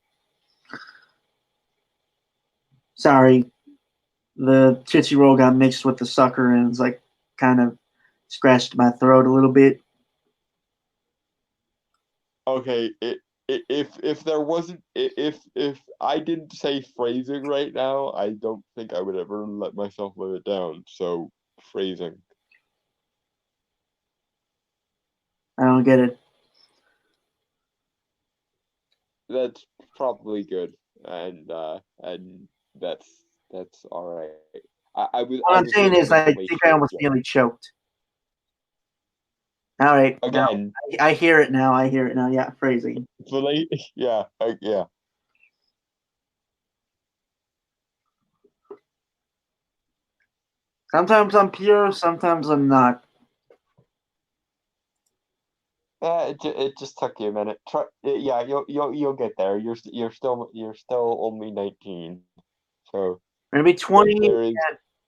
Sorry, the Tootsie Roll got mixed with the sucker and it's like kind of scratched my throat a little bit. Okay, if there wasn't if I didn't say phrasing right now, I don't think I would ever let myself live it down. So phrasing. I don't get it. That's probably good, and that's all right. I was What I I'm was saying is, listening I to think I almost nearly choked. All right, now again. I hear it now. I hear it now. Yeah, phrasing. Fully, yeah, yeah. Sometimes I'm pure, sometimes I'm not. It just took you a minute. Yeah, you'll get there. You're still only 19, so Maybe 20. there is.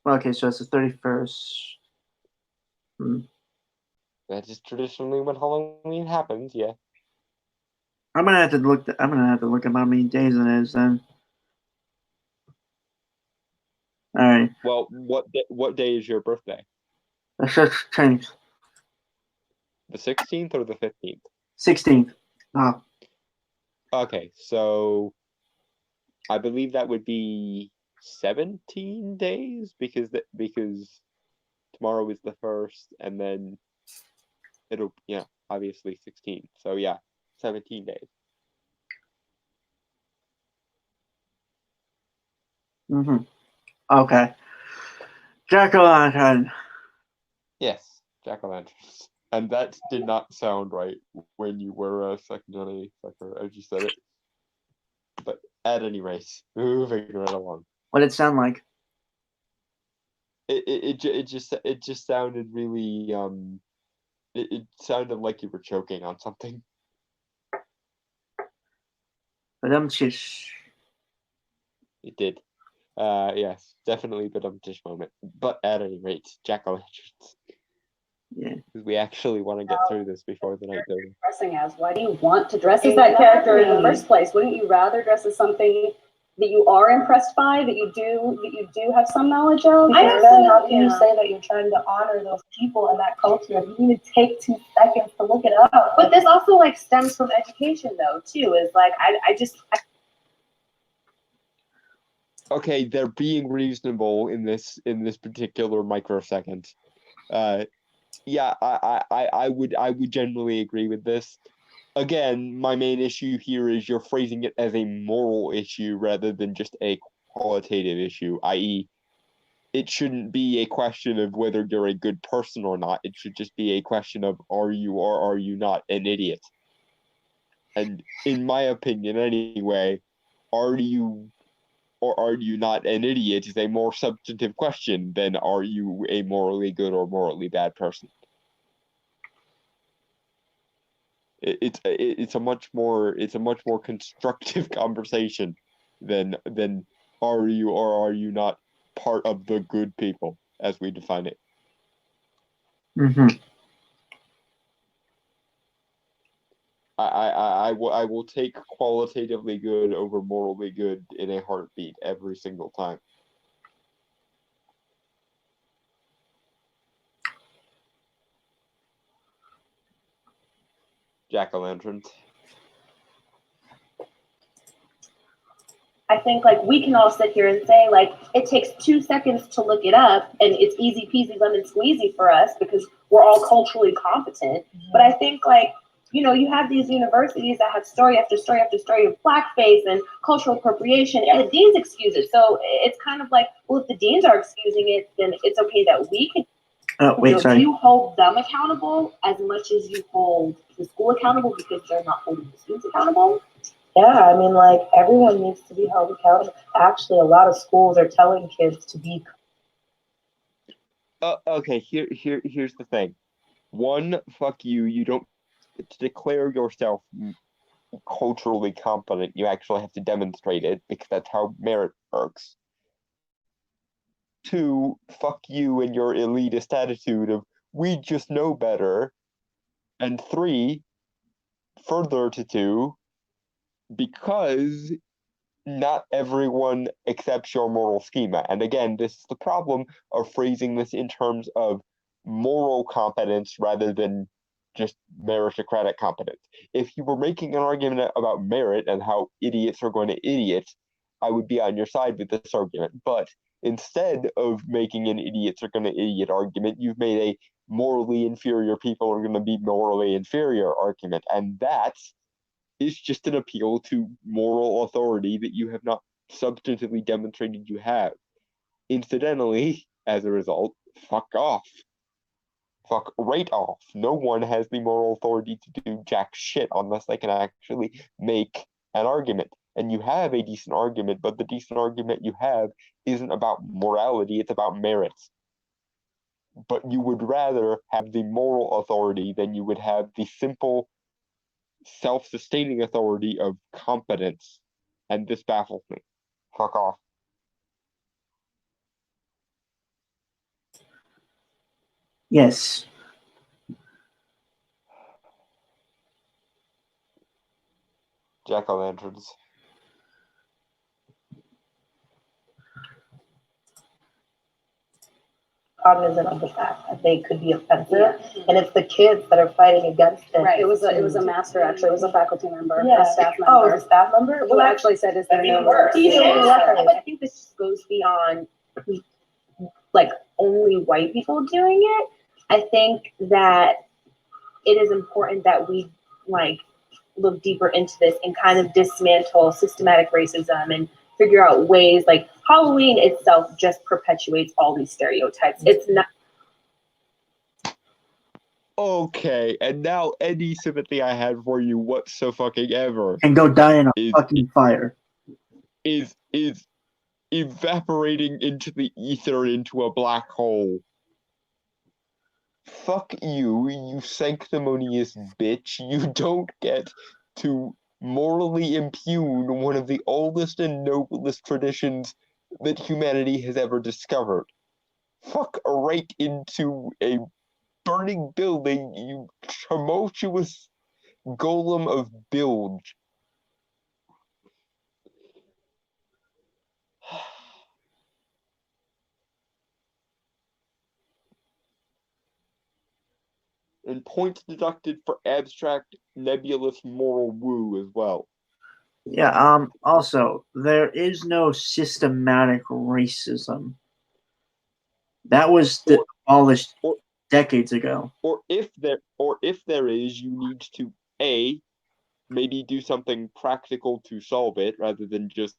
Okay, so it's the 31st. That is traditionally when Halloween happens. Yeah. I'm gonna have to look. I'm gonna have to look at how many days it is then. All right. Well, what day is your birthday? That's just changed. The 16th or the 15th? 16th. Oh, Okay, so I believe that would be 17 days because tomorrow is the 1st, and then it'll obviously 16. So yeah, 17 days. mm-hmm. Okay. Jack-o'-lantern. Yes, jack-o'-lanterns. And that did not sound right when you were a secondary sucker as you said it. But at any rate, moving right along. What did it sound like? It just sounded really it sounded like you were choking on something. But shish. It did. Yes, definitely the dumptish moment. But at any rate, jack-o'-lanterns. Yeah. Because we actually want to get through this before the night's over. Dressing as, why do you want to dress as that character in the first place? Wouldn't you rather dress as something that you are impressed by, that you do have some knowledge of? I don't know. How can you say that you're trying to honor those people and that culture? You need to take 2 seconds to look it up. But this also like stems from education though too. Is like I Okay, they're being reasonable in this particular microsecond. Yeah, I would generally agree with this. Again, my main issue here is you're phrasing it as a moral issue rather than just a qualitative issue, i.e., it shouldn't be a question of whether you're a good person or not. It should just be a question of are you or are you not an idiot? And in my opinion, anyway, are you or are you not an idiot is a more substantive question than are you a morally good or morally bad person. It's a much more constructive conversation than are you or are you not part of the good people as we define it. Mm-hmm. I will take qualitatively good over morally good in a heartbeat every single time. Jack-o'-lanterns. I think like we can all sit here and say like it takes 2 seconds to look it up and it's easy peasy lemon squeezy for us because we're all culturally competent. But I think like, you know, you have these universities that have story after story after story of blackface and cultural appropriation, and the deans excuse it. So it's kind of like, well, if the deans are excusing it, then it's okay that we can. Sorry. You hold them accountable as much as you hold the school accountable because they're not holding the students accountable. Yeah, I mean, like, everyone needs to be held accountable. Actually, a lot of schools are telling kids to be. Okay, here's the thing. One, fuck you. You don't get to declare yourself culturally competent. You actually have to demonstrate it because that's how merit works. Two, fuck you and your elitist attitude of we just know better. And three, further to two, because not everyone accepts your moral schema. And again, this is the problem of phrasing this in terms of moral competence rather than just meritocratic competence. If you were making an argument about merit and how idiots are going to idiot, I would be on your side with this argument. But instead of making an idiots are going to idiot argument, you've made a morally inferior people are going to be morally inferior argument. And that is just an appeal to moral authority that you have not substantively demonstrated you have. Incidentally, as a result, fuck off. Fuck right off. No one has the moral authority to do jack shit unless they can actually make an argument. And you have a decent argument, but the decent argument you have isn't about morality, it's about merits. But you would rather have the moral authority than you would have the simple self-sustaining authority of competence, and this baffles me. Fuck off. Yes. Jack-o'-lanterns. Cognizant of the fact that they could be offensive, and it's the kids that are fighting against it. Right. It was a master, actually. It was a faculty member, Yeah. a staff member. Oh, it was a staff member? Who actually said is there no more? I think this goes beyond like only white people doing it. I think that it is important that we like look deeper into this and kind of dismantle systematic racism and figure out ways like Halloween itself just perpetuates all these stereotypes. It's not. Okay, and now any sympathy I had for you whatsoever And go die in a is fucking fire. is evaporating into the ether into a black hole. Fuck you, you sanctimonious bitch. You don't get to morally impugn one of the oldest and noblest traditions that humanity has ever discovered. Fuck right into a burning building, you tumultuous golem of bilge. And points deducted for abstract, nebulous moral woo as well. Yeah, also, there is no systematic racism. That was abolished decades ago. Or if there is, you need to A, maybe do something practical to solve it rather than just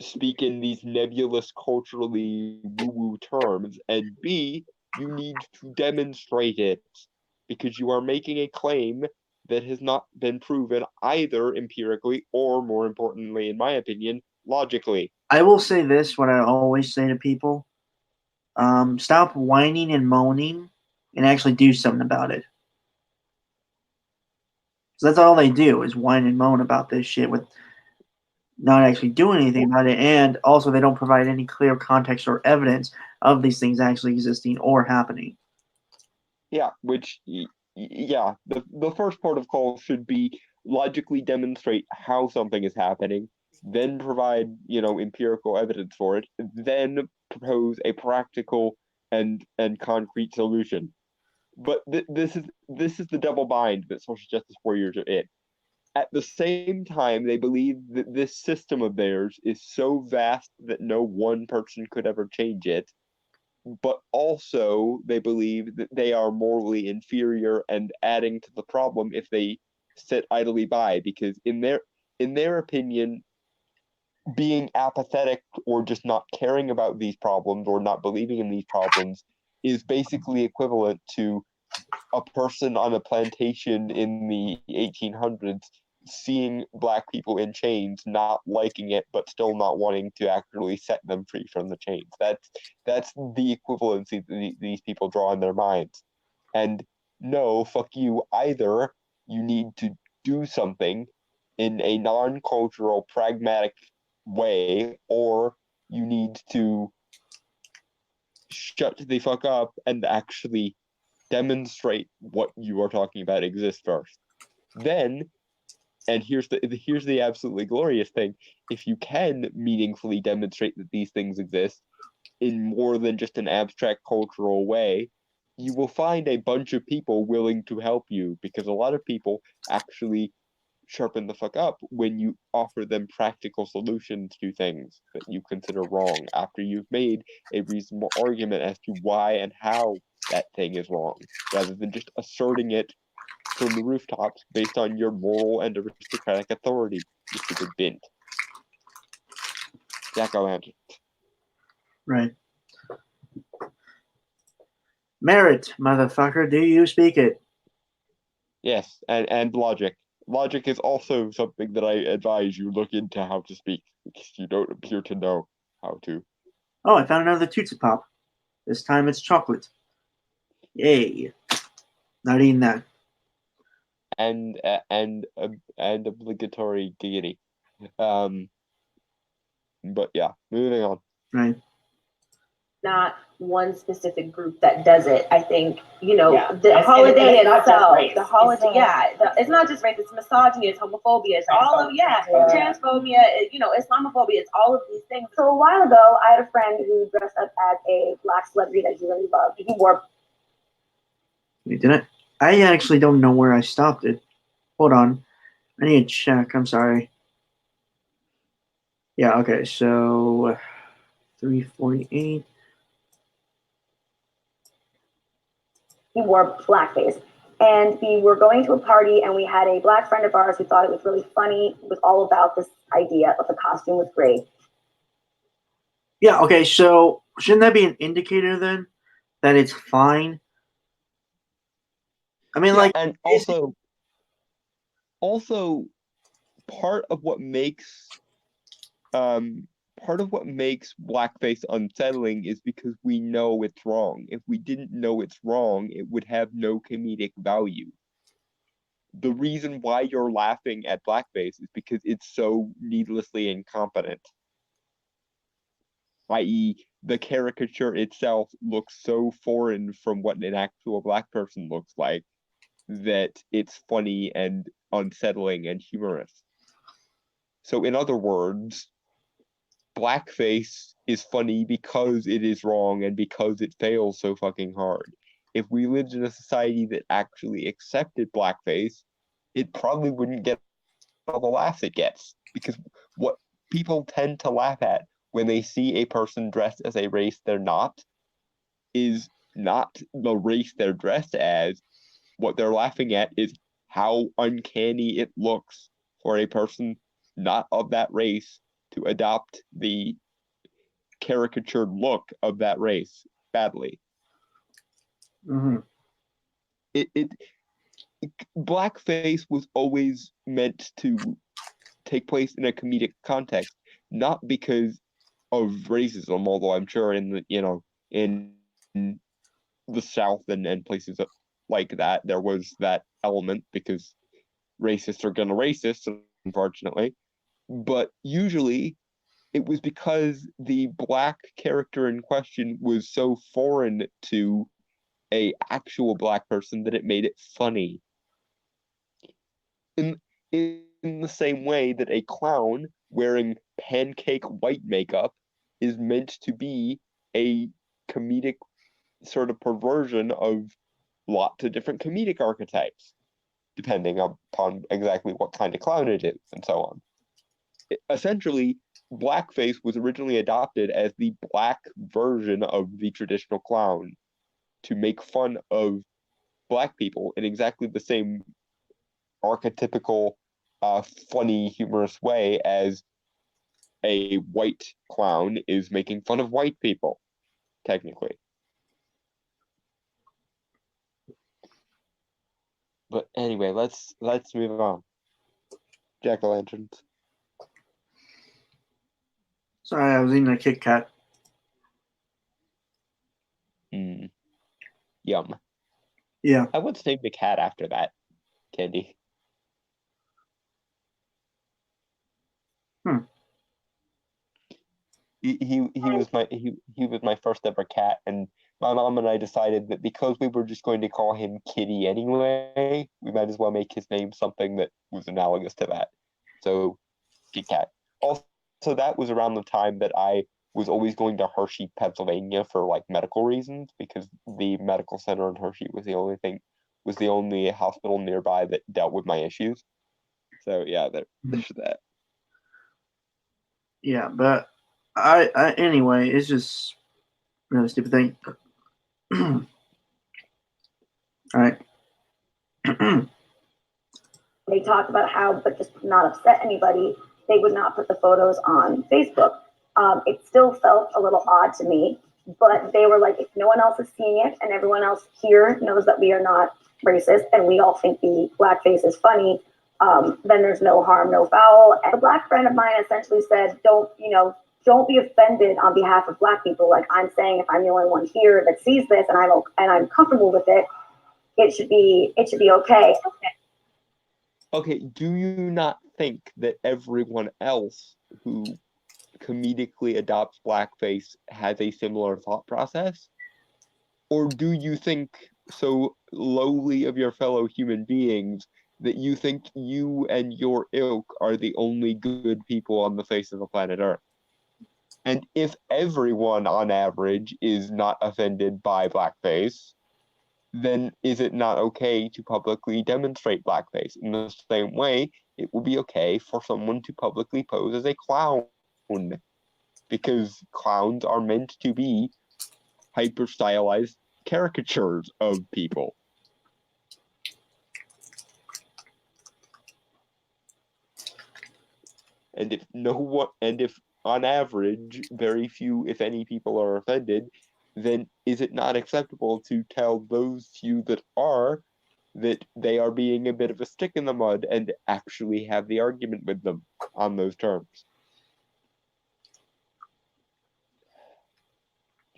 speak in these nebulous culturally woo-woo terms, and B, you need to demonstrate it because you are making a claim that has not been proven either empirically or, more importantly, in my opinion, logically. I will say this, what I always say to people. Stop whining and moaning and actually do something about it. So that's all they do is whine and moan about this shit with not actually doing anything about it. And also they don't provide any clear context or evidence of these things actually existing or happening. Yeah, which yeah, the first port of call should be logically demonstrate how something is happening, then provide, empirical evidence for it, then propose a practical and concrete solution. But this is the double bind that social justice warriors are in. At the same time, they believe that this system of theirs is so vast that no one person could ever change it, but also they believe that they are morally inferior and adding to the problem if they sit idly by, because in their opinion, being apathetic or just not caring about these problems or not believing in these problems is basically equivalent to a person on a plantation in the 1800s seeing black people in chains, not liking it, but still not wanting to actually set them free from the chains. That's the equivalency that these people draw in their minds. And no, fuck you. Either you need to do something in a non-cultural, pragmatic way, or you need to shut the fuck up and actually demonstrate what you are talking about exists first. Then, and here's the absolutely glorious thing, if you can meaningfully demonstrate that these things exist in more than just an abstract cultural way, you will find a bunch of people willing to help you, because a lot of people actually sharpen the fuck up when you offer them practical solutions to things that you consider wrong after you've made a reasonable argument as to why and how that thing is wrong, rather than just asserting it from the rooftops based on your moral and aristocratic authority, you stupid bint. Jack-o'-lantern. Right. Merit, motherfucker, do you speak it? Yes, and logic. Logic is also something that I advise you look into how to speak, because you don't appear to know how to. Oh, I found another Tootsie Pop. This time it's chocolate. Yay. Not eating that. And obligatory giggity. But yeah, moving on. Right. Not one specific group that does it. I think, Yeah. the And holiday it's not just itself, race. the holiday, It's- it's not just race, it's misogyny, it's homophobia, it's all of, transphobia, Islamophobia, it's all of these things. So a while ago, I had a friend who dressed up as a black celebrity that he really loved. He wore Wait, did I actually don't know where I stopped it. Hold on. I need to check. I'm sorry. Yeah, okay, so 348. he wore blackface. And we were going to a party, and we had a black friend of ours who thought it was really funny. It was all about this idea of the costume was great. Yeah, okay, so shouldn't that be an indicator then that it's fine? I mean, Yeah, like, and also part of what makes blackface unsettling is because we know it's wrong. If we didn't know it's wrong, it would have no comedic value. The reason why you're laughing at blackface is because it's so needlessly incompetent. I.e., the caricature itself looks so foreign from what an actual black person looks like that it's funny and unsettling and humorous. So, in other words, blackface is funny because it is wrong and because it fails so fucking hard. If we lived in a society that actually accepted blackface, it probably wouldn't get all the laughs it gets. Because what people tend to laugh at when they see a person dressed as a race they're not is not the race they're dressed as. What they're laughing at is how uncanny it looks for a person not of that race to adopt the caricatured look of that race badly. mhm. It blackface was always meant to take place in a comedic context, not because of racism, although I'm sure in the South and places like that there was that element, because racists are gonna racist, unfortunately. But usually it was because the black character in question was so foreign to a actual black person that it made it funny. In the same way that a clown wearing pancake white makeup is meant to be a comedic sort of perversion of lots of different comedic archetypes, depending upon exactly what kind of clown it is, and so on. Essentially, blackface was originally adopted as the black version of the traditional clown to make fun of black people in exactly the same archetypical, funny, humorous way as a white clown is making fun of white people, technically. But anyway, let's move on. Jack-o'-lanterns. Sorry, I was eating a Kit Kat. Yum. Yeah. I would name the cat after that candy. He was my first ever cat, and my mom and I decided that because we were just going to call him Kitty anyway, we might as well make his name something that was analogous to that. So, Kit Kat. Also, that was around the time that I was always going to Hershey, Pennsylvania for like medical reasons, because the medical center in Hershey was the only hospital nearby that dealt with my issues. So yeah, there's that. Yeah, but I anyway, it's just a really stupid thing. All right. They talked about how, but just to not upset anybody, they would not put the photos on Facebook. It still felt a little odd to me, but they were like, if no one else is seeing it and everyone else here knows that we are not racist and we all think the blackface is funny, then there's no harm, no foul. And a black friend of mine essentially said, don't be offended on behalf of black people. Like I'm saying, if I'm the only one here that sees this and I'm comfortable with it, it should be okay. Okay, do you not think that everyone else who comedically adopts blackface has a similar thought process? Or do you think so lowly of your fellow human beings that you think you and your ilk are the only good people on the face of the planet Earth? And if everyone on average is not offended by blackface, then is it not okay to publicly demonstrate blackface? In the same way, it will be okay for someone to publicly pose as a clown, because clowns are meant to be hyper stylized caricatures of people. And if on average very few, if any, people are offended, then is it not acceptable to tell those few that are that they are being a bit of a stick in the mud and actually have the argument with them on those terms?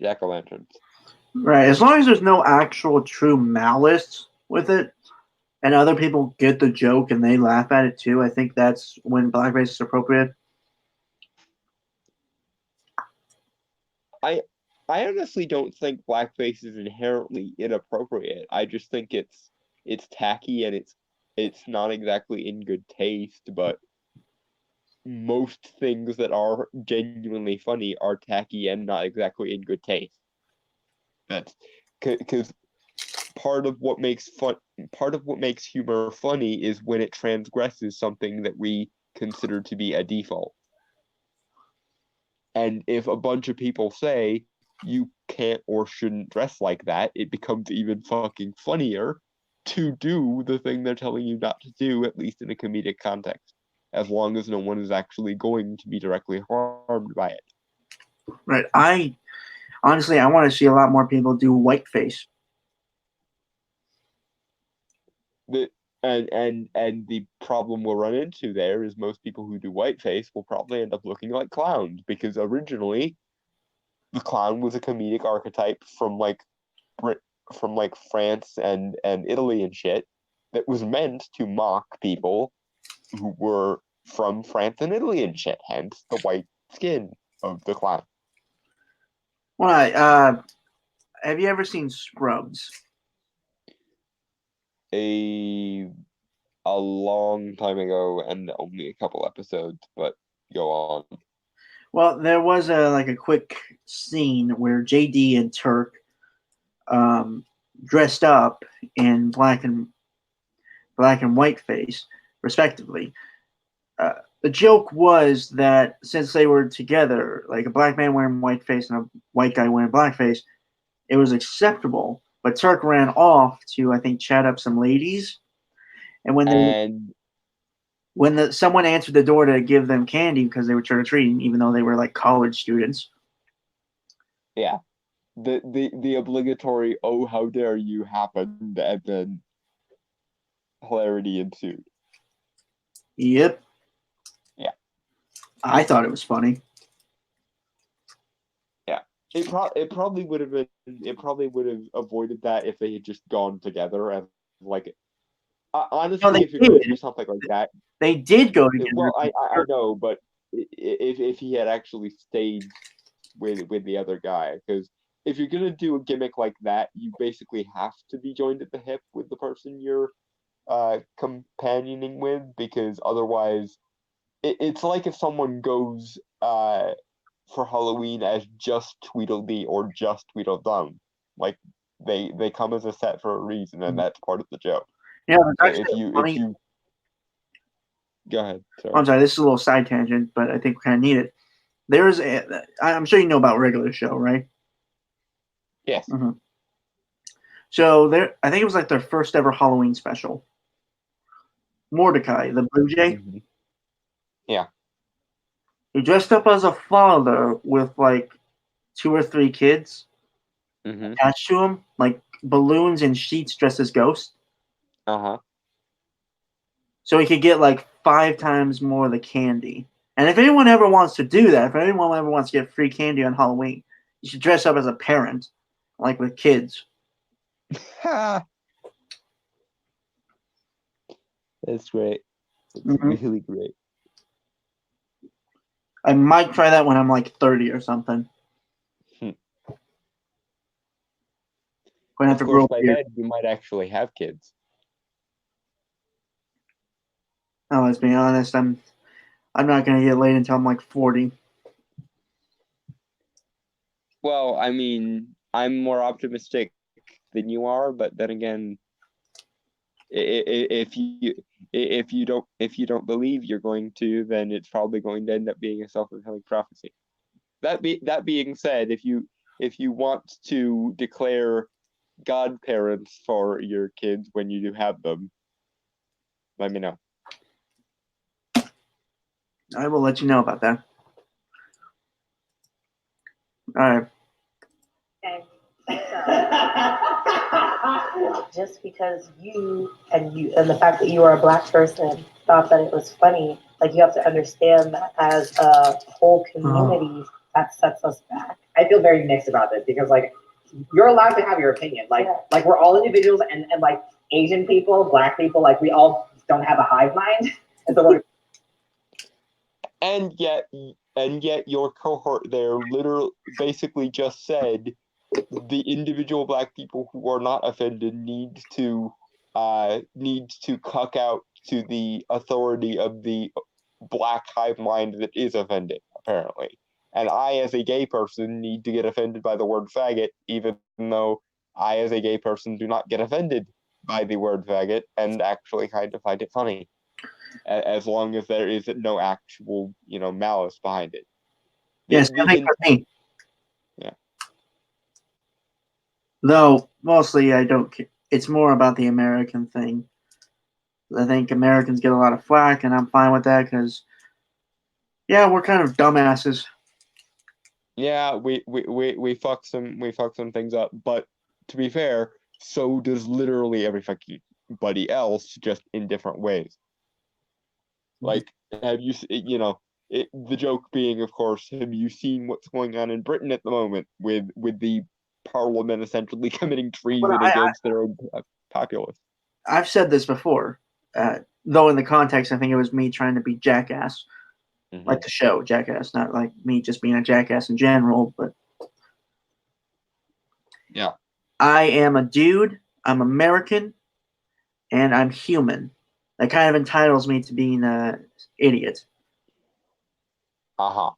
Jack-o'-lanterns. Right. As long as there's no actual true malice with it, and other people get the joke and they laugh at it too, I think that's when blackface is appropriate. I honestly don't think blackface is inherently inappropriate. I just think it's tacky and it's not exactly in good taste, but most things that are genuinely funny are tacky and not exactly in good taste. That's because part of what makes humor funny is when it transgresses something that we consider to be a default. And if a bunch of people say you can't or shouldn't dress like that, it becomes even fucking funnier to do the thing they're telling you not to do, at least in a comedic context, as long as no one is actually going to be directly harmed by it. Right. I want to see a lot more people do whiteface. And the problem we'll run into there is most people who do whiteface will probably end up looking like clowns, because originally the clown was a comedic archetype from France and Italy and shit that was meant to mock people who were from France and Italy and shit, hence the white skin of the clown. Well, have you ever seen Scrubs? A long time ago, and only a couple episodes, but go on. Well, there was a quick scene where JD and Turk dressed up in black and white face, respectively. The joke was that since they were together, like a black man wearing white face and a white guy wearing blackface, it was acceptable. But Turk ran off to, I think, chat up some ladies, and when someone answered the door to give them candy because they were trick or treating, even though they were like college students. Yeah, the obligatory "oh how dare you" happened, and then hilarity ensued. Yep. Yeah. I thought it was funny. Yeah. It probably would have avoided that if they had just gone together and like honestly, No, they if you're going to did. do something like that, They did go together. well, I know, but if he had actually stayed with the other guy, because if you're gonna do a gimmick like that, you basically have to be joined at the hip with the person you're companioning with, because otherwise, it's like if someone goes for Halloween as just Tweedledee or just Tweedledum, like they come as a set for a reason, and that's part of the joke. Yeah, So if you go ahead, sorry. I'm sorry, this is a little side tangent, but I think we kind of need it. I'm sure you know about Regular Show, right? Yes. Mm-hmm. So I think it was like their first ever Halloween special. Mordecai, the Blue Jay. Mm-hmm. Yeah. He dressed up as a father with like 2 or 3 kids attached to him, like balloons and sheets dressed as ghosts. So he could get like 5 times more of the candy. And if anyone ever wants to do that, if anyone ever wants to get free candy on Halloween, you should dress up as a parent, like with kids. That's great. It's really great. I might try that when I'm like 30 or something. Of course, by then you might actually have kids. Oh, let's be honest. I'm not gonna get laid until I'm like 40. Well, I mean, I'm more optimistic than you are, but then again, if you don't believe you're going to, then it's probably going to end up being a self-fulfilling prophecy. That being said, if you want to declare godparents for your kids when you do have them, let me know. I will let you know about that. All right. Okay. Just because you and the fact that you are a black person thought that it was funny, like you have to understand that as a whole community, that sets us back. I feel very mixed about this because like you're allowed to have your opinion. Like we're all individuals and like Asian people, black people, like we all don't have a hive mind. And so and yet your cohort there literally basically just said the individual black people who are not offended need to cuck out to the authority of the black hive mind that is offended, apparently. And I, as a gay person, need to get offended by the word faggot, even though I, as a gay person, do not get offended by the word faggot and actually kind of find it funny, as long as there is no actual, malice behind it. Yes, I think for me. Yeah. Though mostly I don't care. It's more about the American thing. I think Americans get a lot of flack, and I'm fine with that because, yeah, we're kind of dumbasses. Yeah, we fuck some things up, but to be fair, so does literally everybody else, just in different ways. Like, have you, the joke being, of course, have you seen what's going on in Britain at the moment with the Parliament essentially committing treason against their own populace? I've said this before, though in the context, I think it was me trying to be Jackass, like the show Jackass, not like me just being a jackass in general. But Yeah. I am a dude, I'm American, and I'm human. That kind of entitles me to being an idiot. Uh-huh.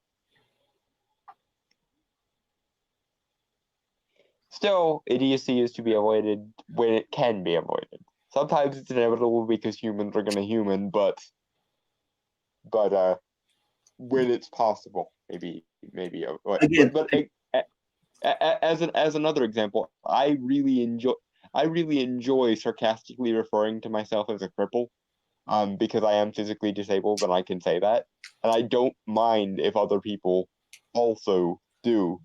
Still, idiocy is to be avoided when it can be avoided. Sometimes it's inevitable because humans are gonna human, but when it's possible, maybe Again, as another example, I really enjoy sarcastically referring to myself as a cripple, because I am physically disabled and I can say that, and I don't mind if other people also do.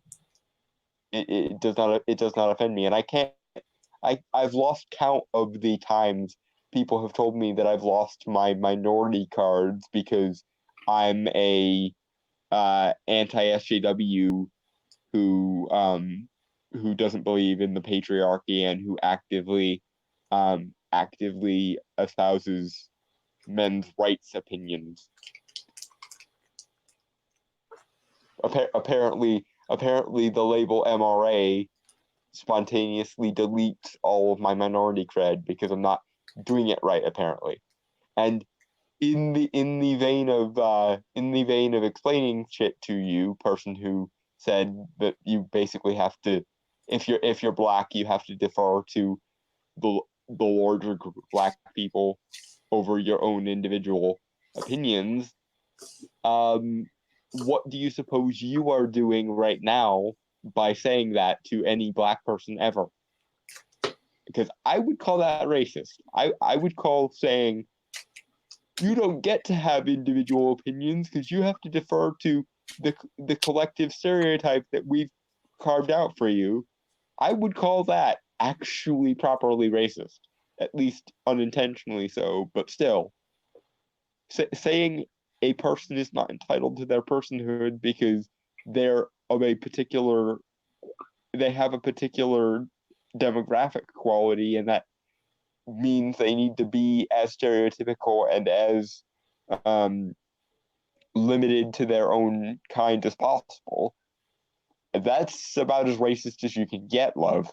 It does not offend me, and I've lost count of the times people have told me that I've lost my minority cards because I'm a anti-SJW who doesn't believe in the patriarchy and who actively espouses men's rights opinions. Apparently the label MRA spontaneously deletes all of my minority cred because I'm not doing it right, apparently. And in the vein of explaining shit to you, person who said that you basically have to, if you're black, you have to defer to the larger group of black people over your own individual opinions. What do you suppose you are doing right now by saying that to any black person ever? Because I would call that racist. I would call saying you don't get to have individual opinions because you have to defer to the collective stereotype that we've carved out for you. I would call that actually properly racist, at least unintentionally so, but still. Saying a person is not entitled to their personhood because they're of a particular, they have a particular demographic quality, and that means they need to be as stereotypical and as um, limited to their own kind as possible. That's about as racist as you can get, love.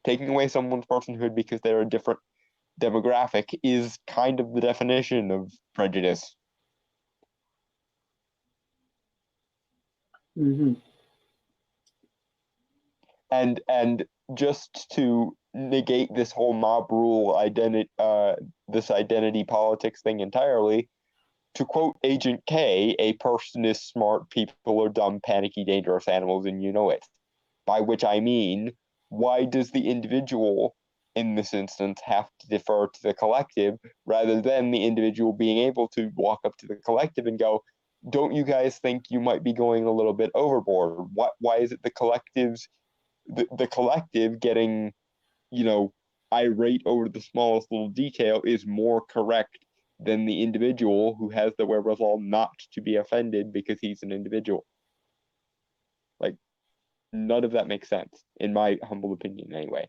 Taking away someone's personhood because they're a different demographic is kind of the definition of prejudice. mm-hmm. And just to negate this whole mob rule this identity politics thing entirely, to quote Agent K, a person is smart, people are dumb, panicky, dangerous animals, and you know it. By which I mean, why does the individual in this instance have to defer to the collective rather than the individual being able to walk up to the collective and go, don't you guys think you might be going a little bit overboard? Why is it the collective getting, you know, irate over the smallest little detail is more correct than the individual who has the wherewithal not to be offended because he's an individual? Like, none of that makes sense, in my humble opinion, anyway.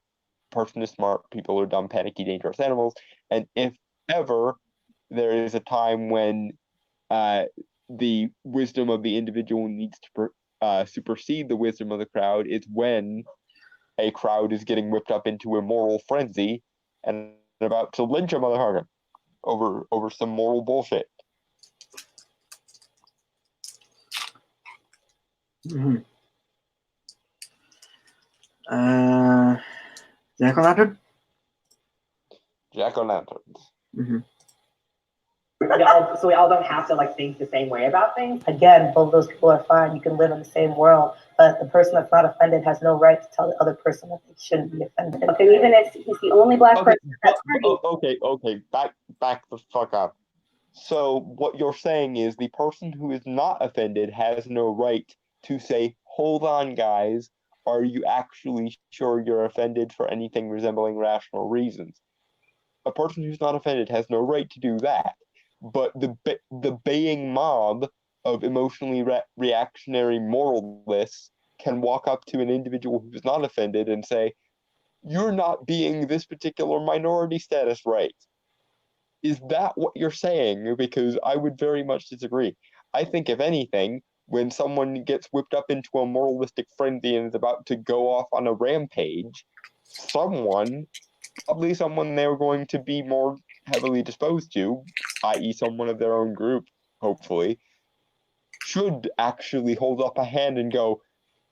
Person is smart, people are dumb, panicky, dangerous animals. And if ever there is a time when uh, the wisdom of the individual needs to supersede the wisdom of the crowd, it's when a crowd is getting whipped up into a moral frenzy and about to lynch a motherfucker over some moral bullshit. Mm-hmm. Jack-o'-lantern? Jack-o'-lanterns. Mm-hmm. So we all don't have to like think the same way about things. Again, both of those people are fine. You can live in the same world, but the person that's not offended has no right to tell the other person that they shouldn't be offended. Okay, even if he's the only black Okay, person that's hurting. okay, back the fuck up. So what you're saying is the person who is not offended has no right to say, hold on, guys, are you actually sure you're offended for anything resembling rational reasons? A person who's not offended has no right to do that. But the baying mob of emotionally reactionary moralists can walk up to an individual who's not offended and say, you're not being this particular minority status right. Is that what you're saying? Because I would very much disagree. I think, if anything, when someone gets whipped up into a moralistic frenzy and is about to go off on a rampage, someone, probably someone they're going to be more heavily disposed to, i.e., someone of their own group, hopefully, should actually hold up a hand and go,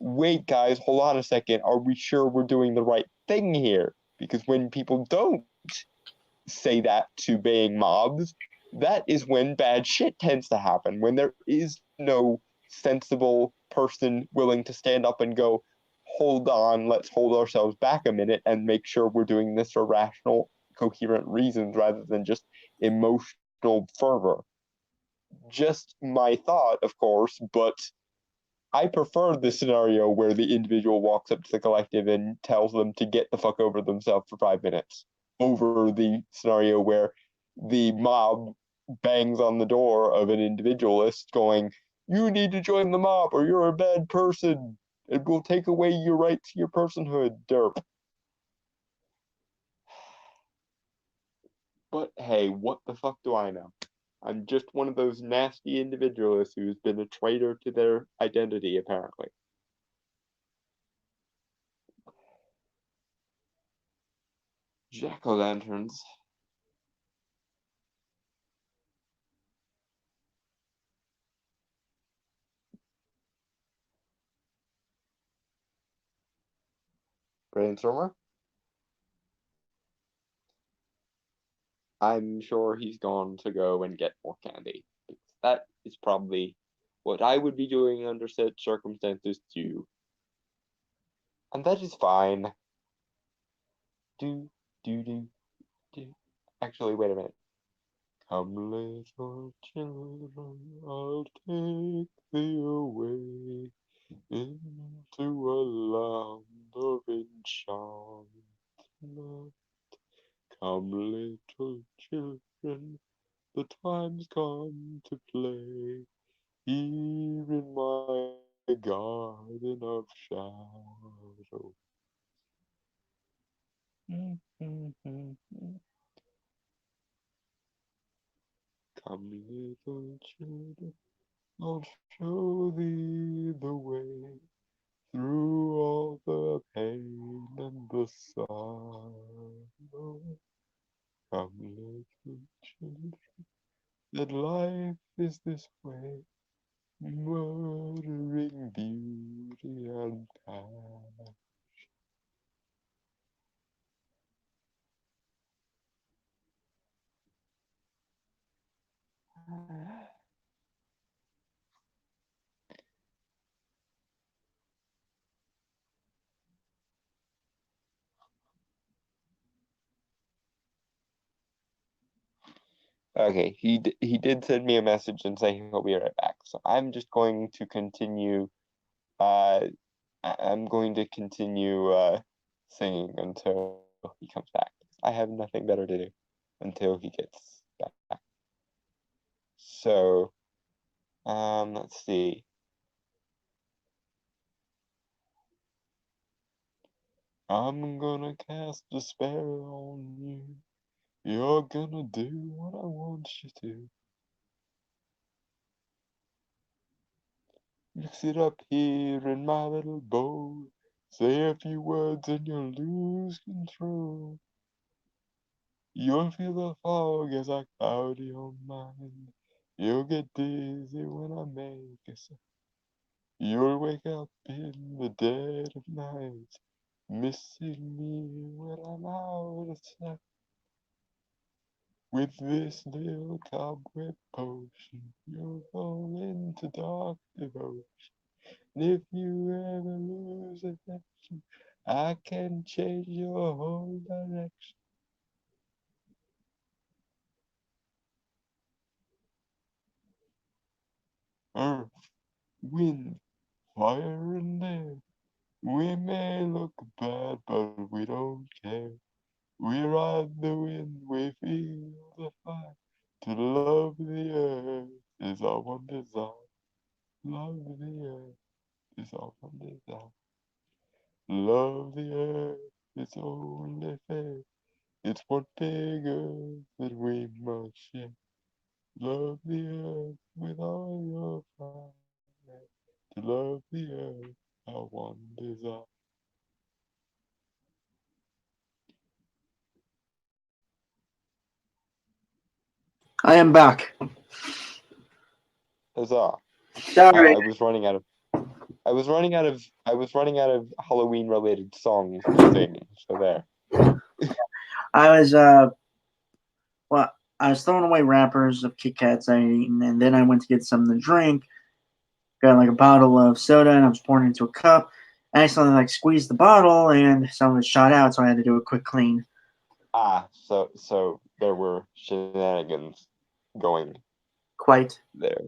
wait, guys, hold on a second. Are we sure we're doing the right thing here? Because when people don't say that to baying mobs, that is when bad shit tends to happen. When there is no sensible person willing to stand up and go, hold on, let's hold ourselves back a minute and make sure we're doing this for rational, coherent reasons rather than just emotional fervor. Just my thought, of course, but I prefer the scenario where the individual walks up to the collective and tells them to get the fuck over themselves for 5 minutes, over the scenario where the mob bangs on the door of an individualist going, you need to join the mob or you're a bad person. It will take away your right to your personhood, derp. But hey, what the fuck do I know? I'm just one of those nasty individualists who's been a traitor to their identity, apparently. Jack-o'-lanterns. Brainstormer? I'm sure he's gone to go and get more candy. Because that is probably what I would be doing under such circumstances too. And that is fine. Do, do. Actually, wait a minute. Come, little children, I'll take thee away into a land of enchantment. Come, little children, the time's come to play here in my garden of shadow. Come, little children, I'll show thee the way through all the pain and the sorrow. Come, little children, that life is this way, murdering beauty and passion. Okay, he did send me a message and say he'll be right back. So I'm just going to continue. I'm going to continue singing until he comes back. I have nothing better to do until he gets back. So, let's see. I'm gonna cast a spell on you. You're gonna do what I want you to. Mix it up here in my little bowl. Say a few words and you'll lose control. You'll feel the fog as I cloud your mind. You'll get dizzy when I make a sound. You'll wake up in the dead of night, missing me when I'm out of sight. With this little cobweb potion, you'll fall into dark devotion. And if you ever lose affection, I can change your whole direction. Earth, wind, fire, and air. We may look bad, but we don't care. We ride the wind, we feel the fire. To love the earth is our one desire. Love the earth is our one desire. Love the earth, it's only fair. It's one big earth that we must share. Love the earth with all your fire. to love the air, how one desire. I am back. Huzzah! Sorry. I was running out of Halloween related songs to sing. So there. I was I was throwing away wrappers of Kit Kats I had eaten, and then I went to get something to drink. Got like a bottle of soda, and I was pouring it into a cup. I accidentally squeezed the bottle, and some of it shot out, so I had to do a quick clean. So there were shenanigans going Quite. there.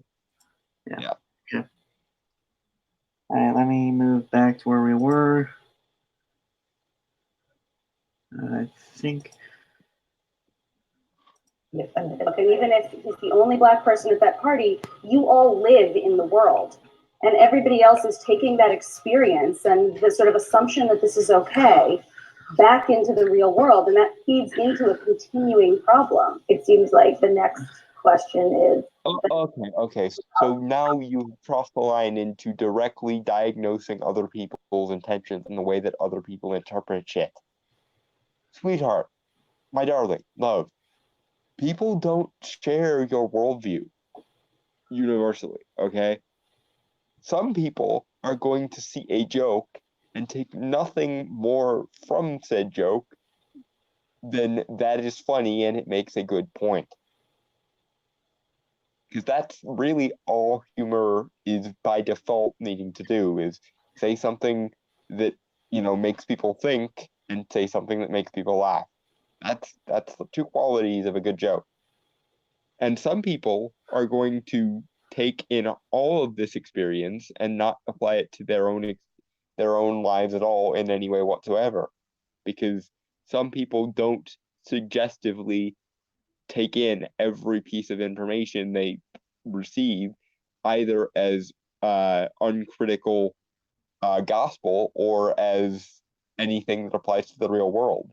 Yeah. Okay. All right, let me move back to where we were. I think. And even if he's the only black person at that party, you all live in the world. And everybody else is taking that experience and the sort of assumption that this is okay back into the real world. And that feeds into a continuing problem. It seems like the next question is. Okay. So now you've crossed the line into directly diagnosing other people's intentions and the way that other people interpret shit. Sweetheart, my darling, love, people don't share your worldview universally, okay? Some people are going to see a joke and take nothing more from said joke than that is funny and it makes a good point. Because that's really all humor is by default needing to do, is say something that, makes people think and say something that makes people laugh. That's the two qualities of a good joke. And some people are going to take in all of this experience and not apply it to their own lives at all in any way whatsoever, because some people don't suggestively take in every piece of information they receive either as uncritical gospel or as anything that applies to the real world.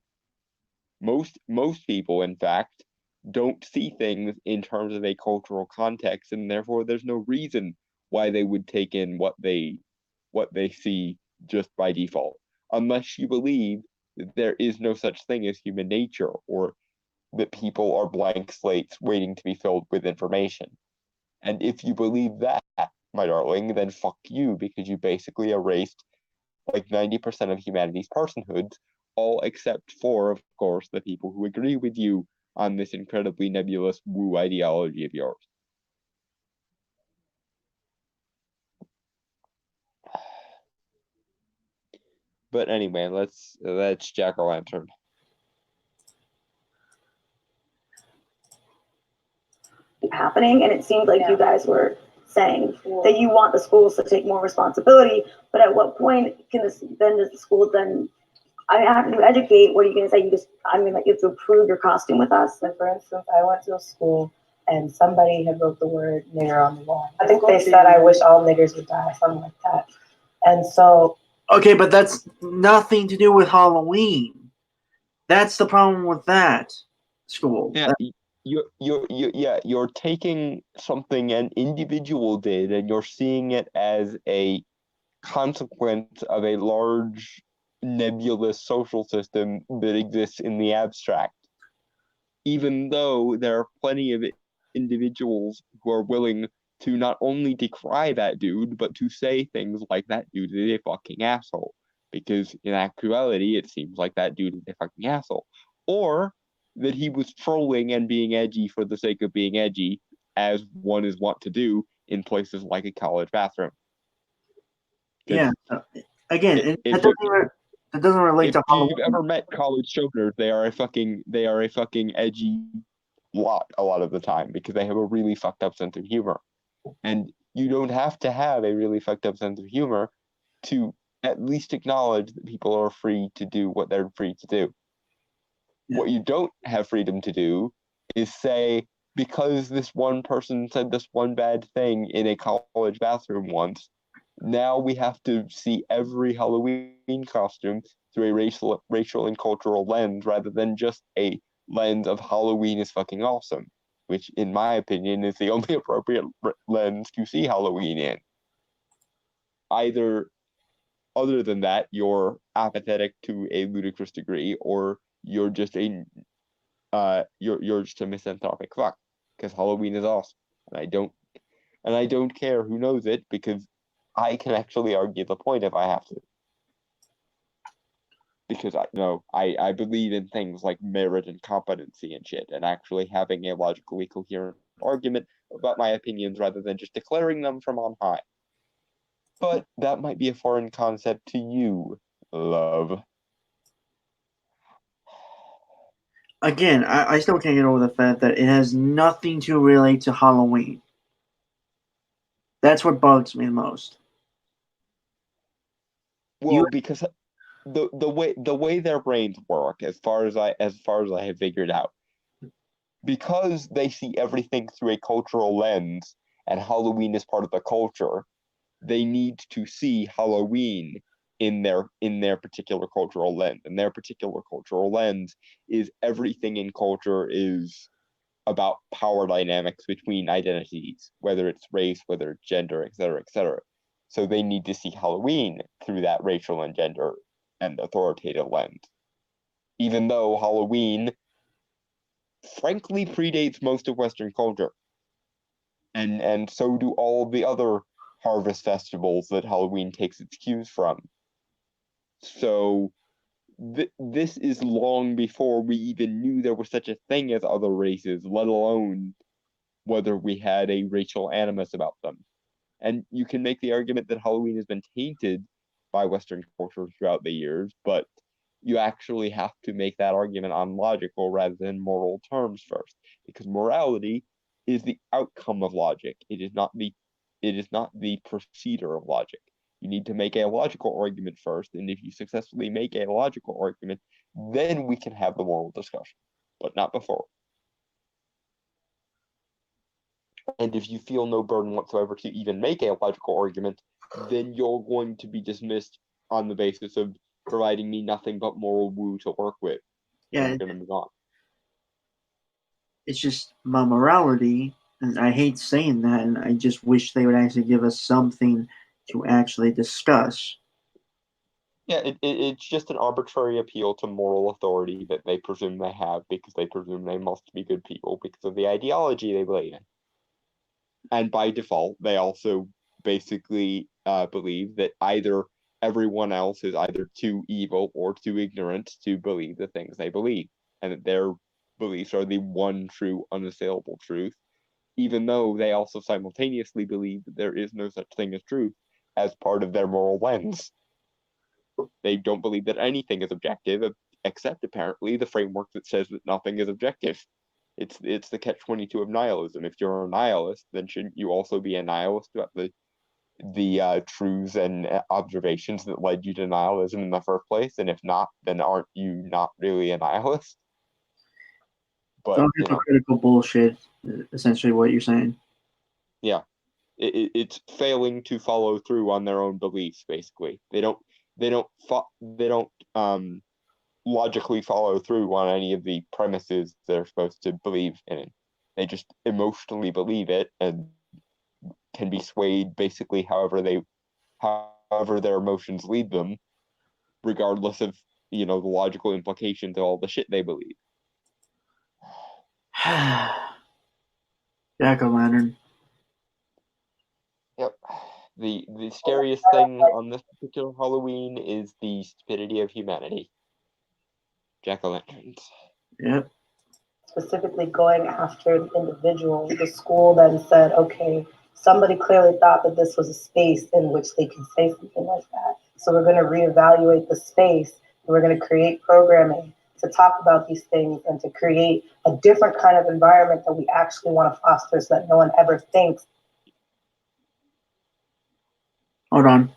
Most people, in fact, don't see things in terms of a cultural context, and therefore there's no reason why they would take in what they see just by default, unless you believe that there is no such thing as human nature, or that people are blank slates waiting to be filled with information. And if you believe that, my darling, then fuck you, because you basically erased like 90% of humanity's personhoods, all except for, of course, the people who agree with you on this incredibly nebulous woo ideology of yours. But anyway, let's jack-o'-lantern. Happening, and it seemed like you guys were saying that you want the schools to take more responsibility, but at what point does the school then, I have to educate, what are you going to say? You have to approve your costume with us? So for instance, I went to a school and somebody had wrote the word nigger on the wall. I think they said, I wish all niggers would die, something like that. And so. Okay, but that's nothing to do with Halloween. That's the problem with that school. Yeah, you're taking something an individual did and you're seeing it as a consequence of a large nebulous social system that exists in the abstract. Even though there are plenty of individuals who are willing to not only decry that dude, but to say things like that dude is a fucking asshole. Because in actuality, it seems like that dude is a fucking asshole. Or that he was trolling and being edgy for the sake of being edgy, as one is wont to do in places like a college bathroom. Yeah. Again, that doesn't relate to Halloween. If you've ever met college children, they are a fucking edgy lot a lot of the time because they have a really fucked up sense of humor. And you don't have to have a really fucked up sense of humor to at least acknowledge that people are free to do what they're free to do. Yeah. What you don't have freedom to do is say, because this one person said this one bad thing in a college bathroom once, now we have to see every Halloween costume through a racial and cultural lens rather than just a lens of Halloween is fucking awesome, which in my opinion is the only appropriate lens to see Halloween in. either other than that, you're apathetic to a ludicrous degree, or you're just a misanthropic fuck. Because Halloween is awesome, and I don't care who knows it, because I can actually argue the point if I have to. Because I believe in things like merit and competency and shit, and actually having a logically coherent argument about my opinions rather than just declaring them from on high. But that might be a foreign concept to you, love. Again, I still can't get over the fact that it has nothing to relate to Halloween. That's what bugs me the most. Well, because the way their brains work, as far as I have figured out, because they see everything through a cultural lens, and Halloween is part of the culture, they need to see Halloween in their particular cultural lens. And their particular cultural lens is everything in culture is about power dynamics between identities, whether it's race, whether it's gender, etc., etc. So they need to see Halloween through that racial and gender and authoritative lens. Even though Halloween, frankly, predates most of Western culture. And so do all the other harvest festivals that Halloween takes its cues from. So this is long before we even knew there was such a thing as other races, let alone whether we had a racial animus about them. And you can make the argument that Halloween has been tainted by Western culture throughout the years, but you actually have to make that argument on logical rather than moral terms first, because morality is the outcome of logic. It is not the procedure of logic. You need to make a logical argument first, and if you successfully make a logical argument, then we can have the moral discussion, but not before. And if you feel no burden whatsoever to even make a logical argument, then you're going to be dismissed on the basis of providing me nothing but moral woo to work with. Yeah, I'm going to move on. it's just my morality, and I hate saying that, and I just wish they would actually give us something to actually discuss. Yeah, it's just an arbitrary appeal to moral authority that they presume they have because they presume they must be good people because of the ideology they believe in. And by default, they also basically believe that either everyone else is either too evil or too ignorant to believe the things they believe, and that their beliefs are the one true, unassailable truth, even though they also simultaneously believe that there is no such thing as truth as part of their moral lens. They don't believe that anything is objective, except apparently the framework that says that nothing is objective. It's the catch-22 of nihilism. If you're a nihilist, then shouldn't you also be a nihilist about the truths and observations that led you to nihilism in the first place? And if not, then aren't you not really a nihilist? But Don't hypocritical bullshit, essentially what you're saying. Yeah, it's failing to follow through on their own beliefs. Basically, they don't logically follow through on any of the premises they're supposed to believe in. They just emotionally believe it and can be swayed basically however their emotions lead them, regardless of the logical implications of all the shit they believe. Jack-o'-lantern. Yep. The scariest thing on this particular Halloween is the stupidity of humanity. Jack-o'-lanterns. Yep. Specifically going after the individual, the school then said, okay, somebody clearly thought that this was a space in which they could say something like that. So we're going to reevaluate the space, and we're going to create programming to talk about these things and to create a different kind of environment that we actually want to foster so that no one ever thinks. Hold on.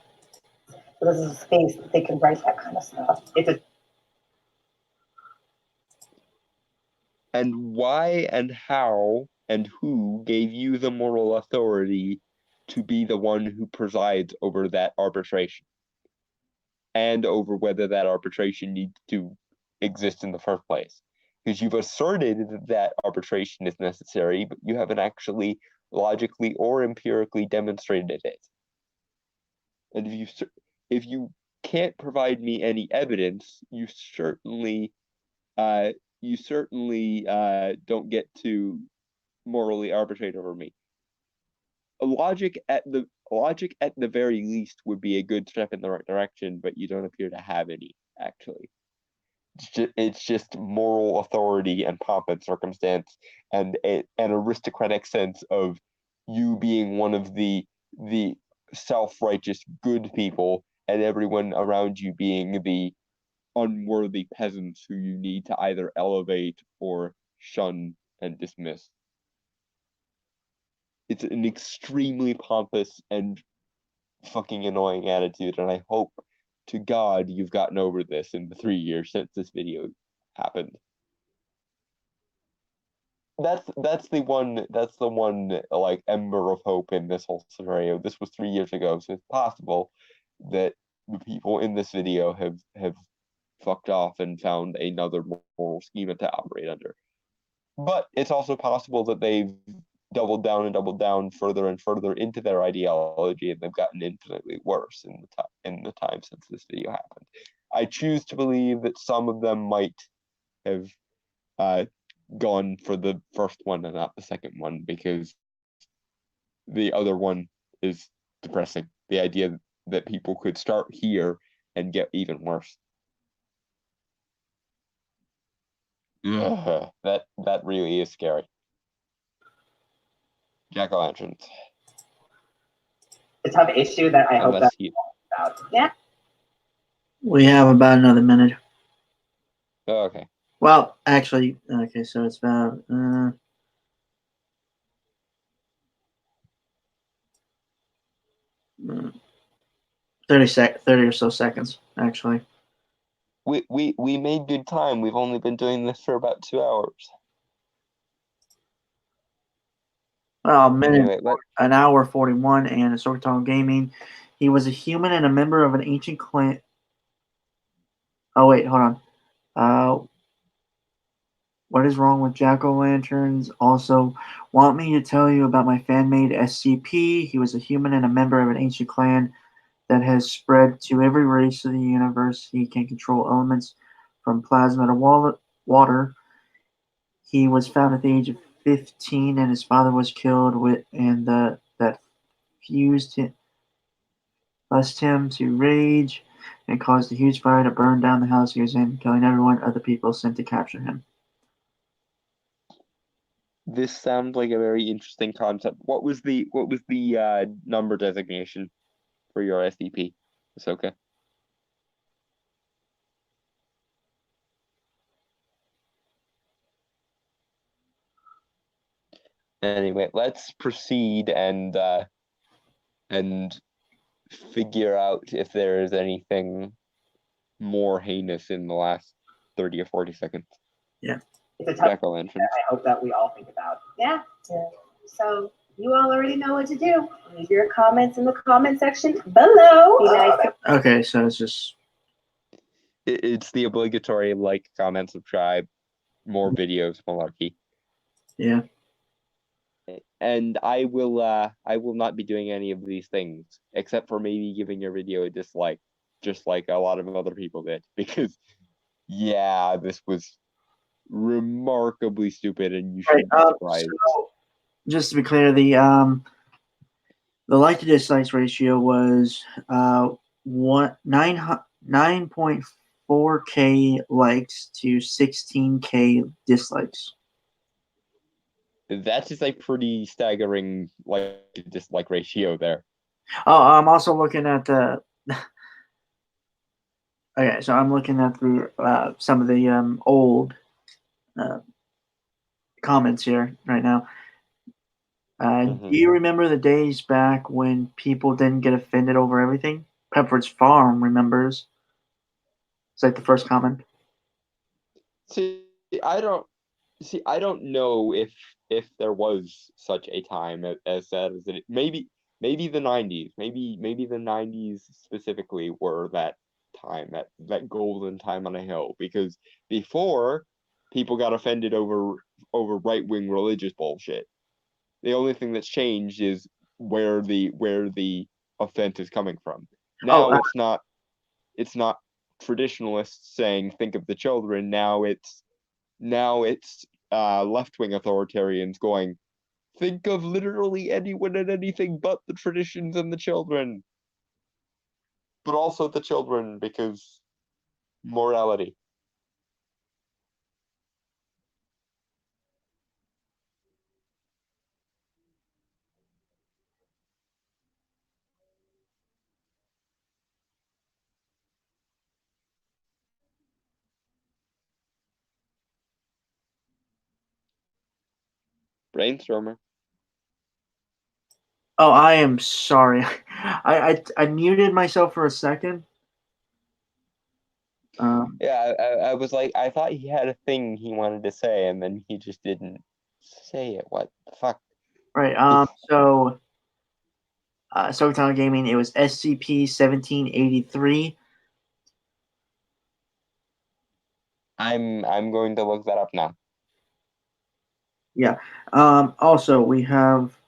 So this is a space that they can write that kind of stuff. And why and how and who gave you the moral authority to be the one who presides over that arbitration? And over whether that arbitration needs to exist in the first place? Because you've asserted that arbitration is necessary, but you haven't actually logically or empirically demonstrated it. And if you can't provide me any evidence, uh, you certainly don't get to morally arbitrate over me. Logic at the very least would be a good step in the right direction, but you don't appear to have any, actually. It's just moral authority and pomp and circumstance and an aristocratic sense of you being one of the self-righteous good people and everyone around you being the unworthy peasants who you need to either elevate or shun and dismiss. It's an extremely pompous and fucking annoying attitude, and I hope to God you've gotten over this in the 3 years since this video happened. That's the one like ember of hope in this whole scenario. This was 3 years ago, so it's possible that the people in this video have fucked off and found another moral schema to operate under. But it's also possible that they've doubled down further and further into their ideology, and they've gotten infinitely worse in the time since this video happened. I choose to believe that some of them might have gone for the first one and not the second one, because the other one is depressing. The idea that people could start here and get even worse. Ugh, that really is scary. Jack-o'-lanterns. It's a tough issue that I hope that about. Yeah. We have about another minute. Oh, okay. Well, actually, okay, so it's about 30 or so seconds, actually. We made good time. We've only been doing this for about 2 hours. Well, a minute, Anyway, an hour 41, and a Sorgatron Gaming. He was a human and a member of an ancient clan. Oh wait, hold on. What is wrong with jack-o'-lanterns? Also, want me to tell you about my fan-made SCP? He was a human and a member of an ancient clan that has spread to every race of the universe. He can control elements from plasma to water. He was found at the age of 15, and his father was killed that fused him to rage and caused a huge fire to burn down the house he was in, killing everyone. Other people sent to capture him. this sounds like a very interesting concept. What was the number designation for your SCP, Ahsoka? Anyway, let's proceed and figure out if there is anything more heinous in the last 30 or 40 seconds. Yeah. It's a tough Jack-o'-lanterns. that I hope that we all think about. Yeah. So you all already know what to do. Leave your comments in the comment section below. Be nice. Okay, so it's just It's the obligatory like, comment, subscribe, more videos, malarkey. yeah. And I will not be doing any of these things except for maybe giving your video a dislike, just like a lot of other people did, because yeah, this was remarkably stupid, and you should be surprised. So, just to be clear, the like to dislikes ratio was 9.4K likes to 16K dislikes. That's just a pretty staggering like dislike ratio there. Oh, I'm also looking at the. Okay, so I'm looking at the some of the old comments here right now. Do you remember the days back when people didn't get offended over everything? Pepperidge Farm remembers. It's like the first comment. I don't know if there was such a time as sad as it. Maybe the 90s. Maybe the 90s specifically were that time, that golden time on a hill, because before people got offended over right-wing religious bullshit. The only thing that's changed is where the offense is coming from. Now it's not traditionalists saying think of the children. Now it's left-wing authoritarians going think of literally anyone and anything but the traditions and the children. But also the children because morality. Brainstormer. Oh, I am sorry. I muted myself for a second. Yeah, I was like, I thought he had a thing he wanted to say, and then he just didn't say it. What the fuck? Right. So, Sokotan Gaming. It was SCP-1783. I'm going to look that up now. Yeah. Also, we have.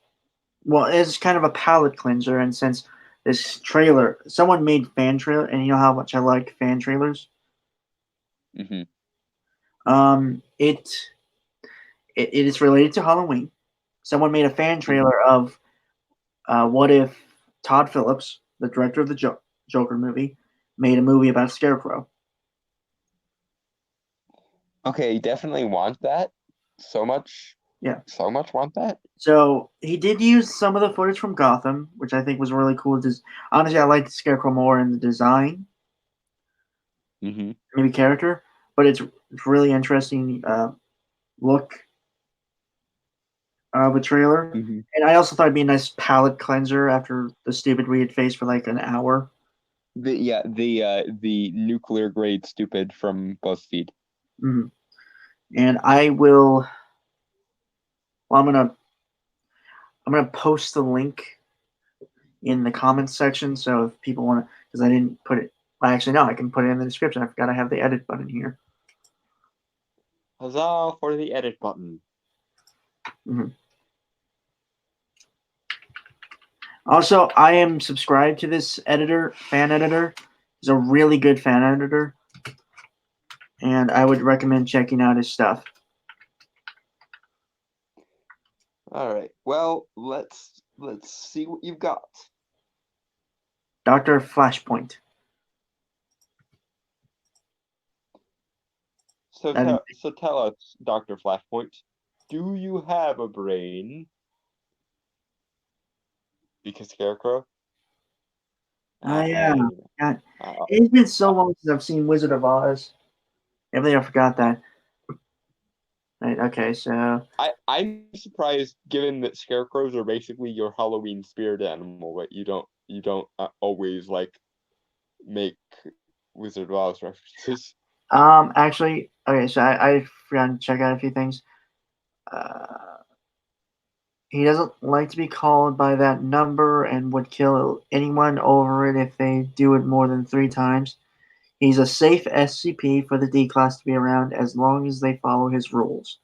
Well, it's kind of a palate cleanser, and since this trailer, someone made fan trailer, and you know how much I like fan trailers. Mm-hmm. It is related to Halloween. Someone made a fan trailer of what if Todd Phillips, the director of the Joker movie, made a movie about Scarecrow. Okay, definitely want that. So much. Yeah. So much want that. So he did use some of the footage from Gotham, which I think was really cool. Honestly, I liked Scarecrow more in the design, Mm-hmm. maybe character, but it's really interesting look of a trailer. Mm-hmm. And I also thought it'd be a nice palate cleanser after the stupid we had faced for like an hour. The nuclear grade stupid from BuzzFeed. Mm-hmm. And I will. Well, I'm gonna post the link in the comments section. So if people want to, because I didn't put it. Well, actually, no, I can put it in the description. I forgot I have the edit button here. Huzzah for the edit button. Mm-hmm. Also, I am subscribed to this fan editor. He's a really good fan editor, and I would recommend checking out his stuff. All right. Well, let's see what you've got. Dr. Flashpoint. So tell us, Dr. Flashpoint, do you have a brain? Because Scarecrow? Yeah. God, it's been so long since I've seen Wizard of Oz. I really forgot that. Right, okay, so I'm surprised, given that scarecrows are basically your Halloween spirit animal, that you don't always like make Wizard of Oz references. actually, okay, so I forgot to check out a few things. He doesn't like to be called by that number and would kill anyone over it if they do it more than 3 times. He's a safe SCP for the D class to be around as long as they follow his rules.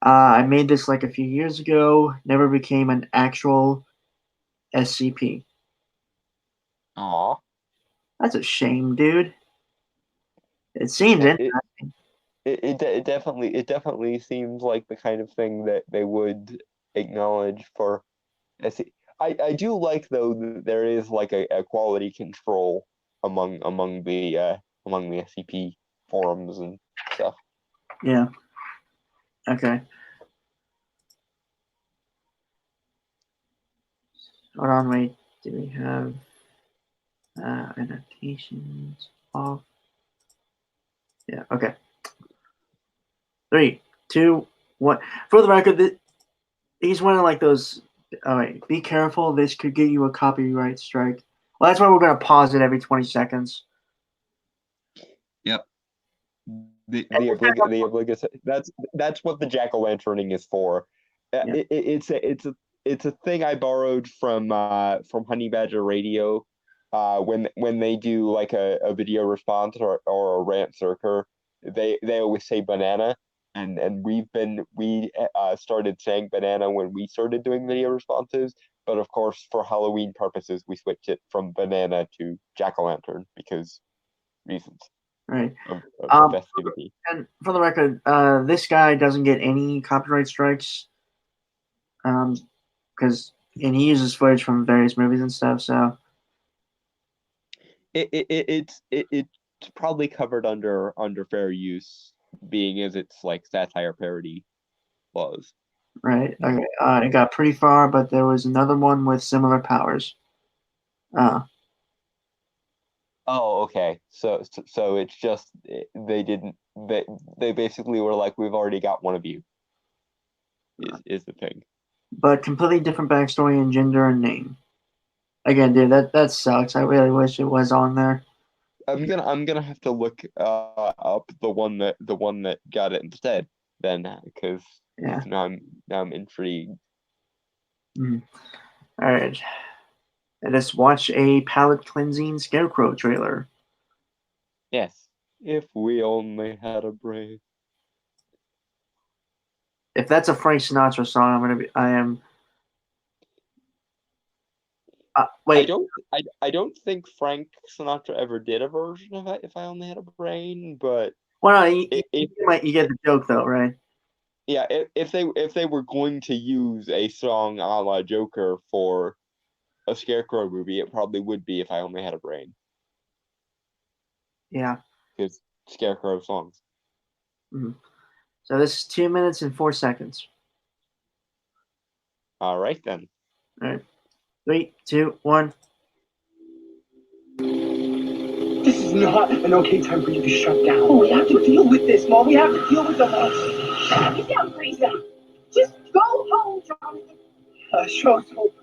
I made this like a few years ago. Never became an actual SCP. Aw. That's a shame, dude. It seems interesting. It definitely seems like the kind of thing that they would acknowledge for SC. I do like though that there is like a quality control among the SCP forums and stuff. Yeah. Okay. Hold on, wait. Do we have annotations off? Yeah, okay. 3, 2, 1. For the record, he's one of like those. All right, be careful. This could get you a copyright strike. Well, that's why we're going to pause it every 20 seconds. Yep. The obligatory. That's what the jack-o'-lanterning is for. Yeah. It's a thing I borrowed from Honey Badger Radio, when they do like a video response or a rant circular, they always say banana, and we started saying banana when we started doing video responses, but of course, for Halloween purposes, we switched it from banana to jack-o'-lantern because reasons Right. of festivity. And for the record, this guy doesn't get any copyright strikes, because and he uses footage from various movies and stuff. So It's probably covered under fair use, being as it's like satire parody laws. right, okay, it got pretty far, but there was another one with similar powers. Oh, okay. So it's just they didn't they basically were like, we've already got one of you. Is the thing. But completely different backstory and gender and name. Again, dude, that sucks. I really wish it was on there. I'm gonna have to look up the one that got it instead then, because Yeah. now I'm intrigued. All right. Let's watch a palate cleansing Scarecrow trailer. Yes. If we only had a brain. If that's a Frank Sinatra song, I am. Wait. I don't think Frank Sinatra ever did a version of it, If I Only Had a Brain, but Well, no, you get the joke though, right? yeah, if they were going to use a song a la Joker for a Scarecrow movie, it probably would be If I Only Had a Brain. Yeah. Because Scarecrow songs. Mm-hmm. So this is 2 minutes and 4 seconds. All right then. All right. 3, 2, 1. This is not an okay time for you to shut down. Oh, we have to deal with this, Mom. We have to deal with the monster. You sound crazy. Just go home, Jonathan. Show's over.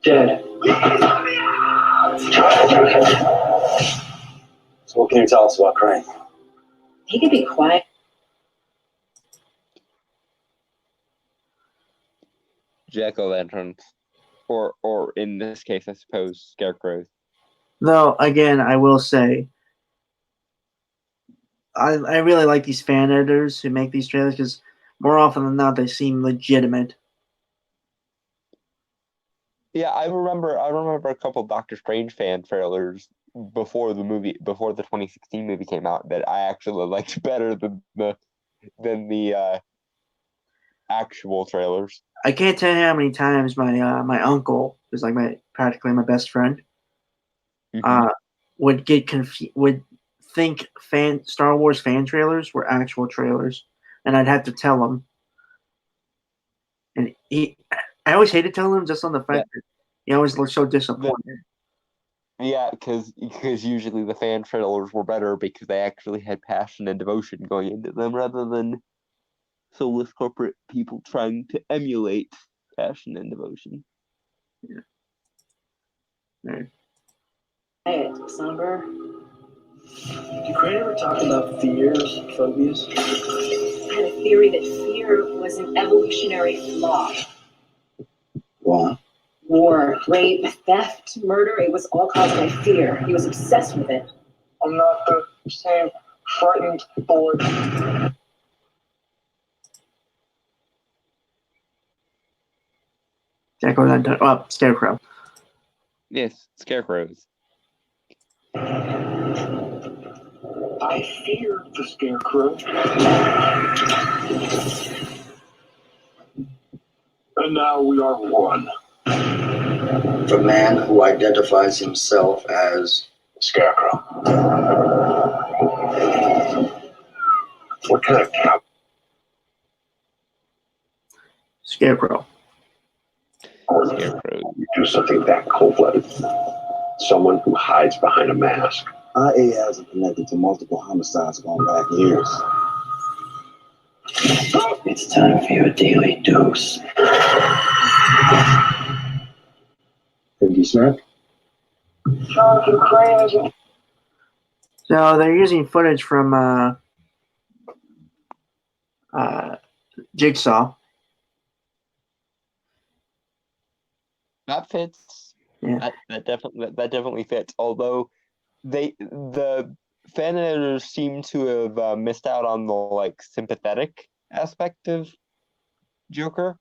Dead. Let me out! So what can you tell us about Crane? He could be quiet. Jack-o'-lanterns. Or in this case, I suppose, scarecrows. Though, again, I will say, I really like these fan editors who make these trailers because more often than not, they seem legitimate. Yeah, I remember a couple Doctor Strange fan trailers before the 2016 movie came out that I actually liked better than the actual trailers. I can't tell you how many times my uncle, who's like practically my best friend, would get would think Star Wars fan trailers were actual trailers, and I'd have to tell him. And I always hated telling him just on the fact that he always looked so disappointed. Yeah, because usually the fan trailers were better because they actually had passion and devotion going into them rather than soulless corporate people trying to emulate passion and devotion. Yeah. Right. Hey, somber. Did Crane ever talk about fears, phobias? I had a theory that fear was an evolutionary flaw. What? War, rape, theft, murder, it was all caused by fear. He was obsessed with it. I'm not the same frightened boy. Jack-o'-lantern. Oh, Scarecrow. Yes, scarecrows. I fear the Scarecrow. And now we are one. The man who identifies himself as Scarecrow. What kind of cow? Scarecrow. Scarecrows. You do something that cold-blooded. Someone who hides behind a mask. our AIs are connected to multiple homicides going back years. It's time for your daily dose. Think you snapped? John, you crazy. So they're using footage from Jigsaw. That fits. Yeah. That definitely fits. Although the fan editors seem to have missed out on the like sympathetic aspect of Joker.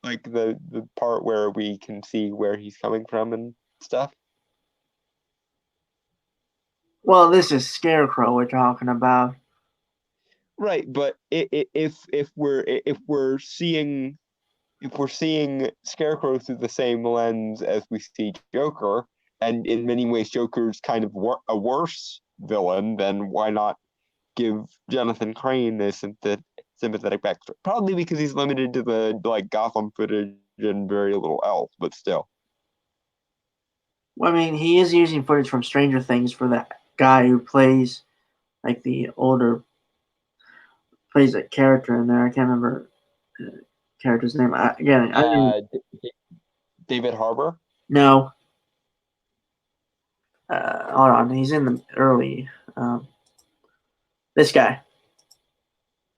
Like the part where we can see where he's coming from and stuff. Well, this is Scarecrow we're talking about. Right, but if we're seeing Scarecrow through the same lens as we see Joker, and in many ways Joker's kind of a worse villain, then why not give Jonathan Crane a sympathetic backstory? Probably because he's limited to the like Gotham footage and very little else, but still. Well, I mean, he is using footage from Stranger Things for that guy who plays like the older plays a character in there. I can't remember the character's name. I David Harbour. No. Hold on, he's in the early. This guy.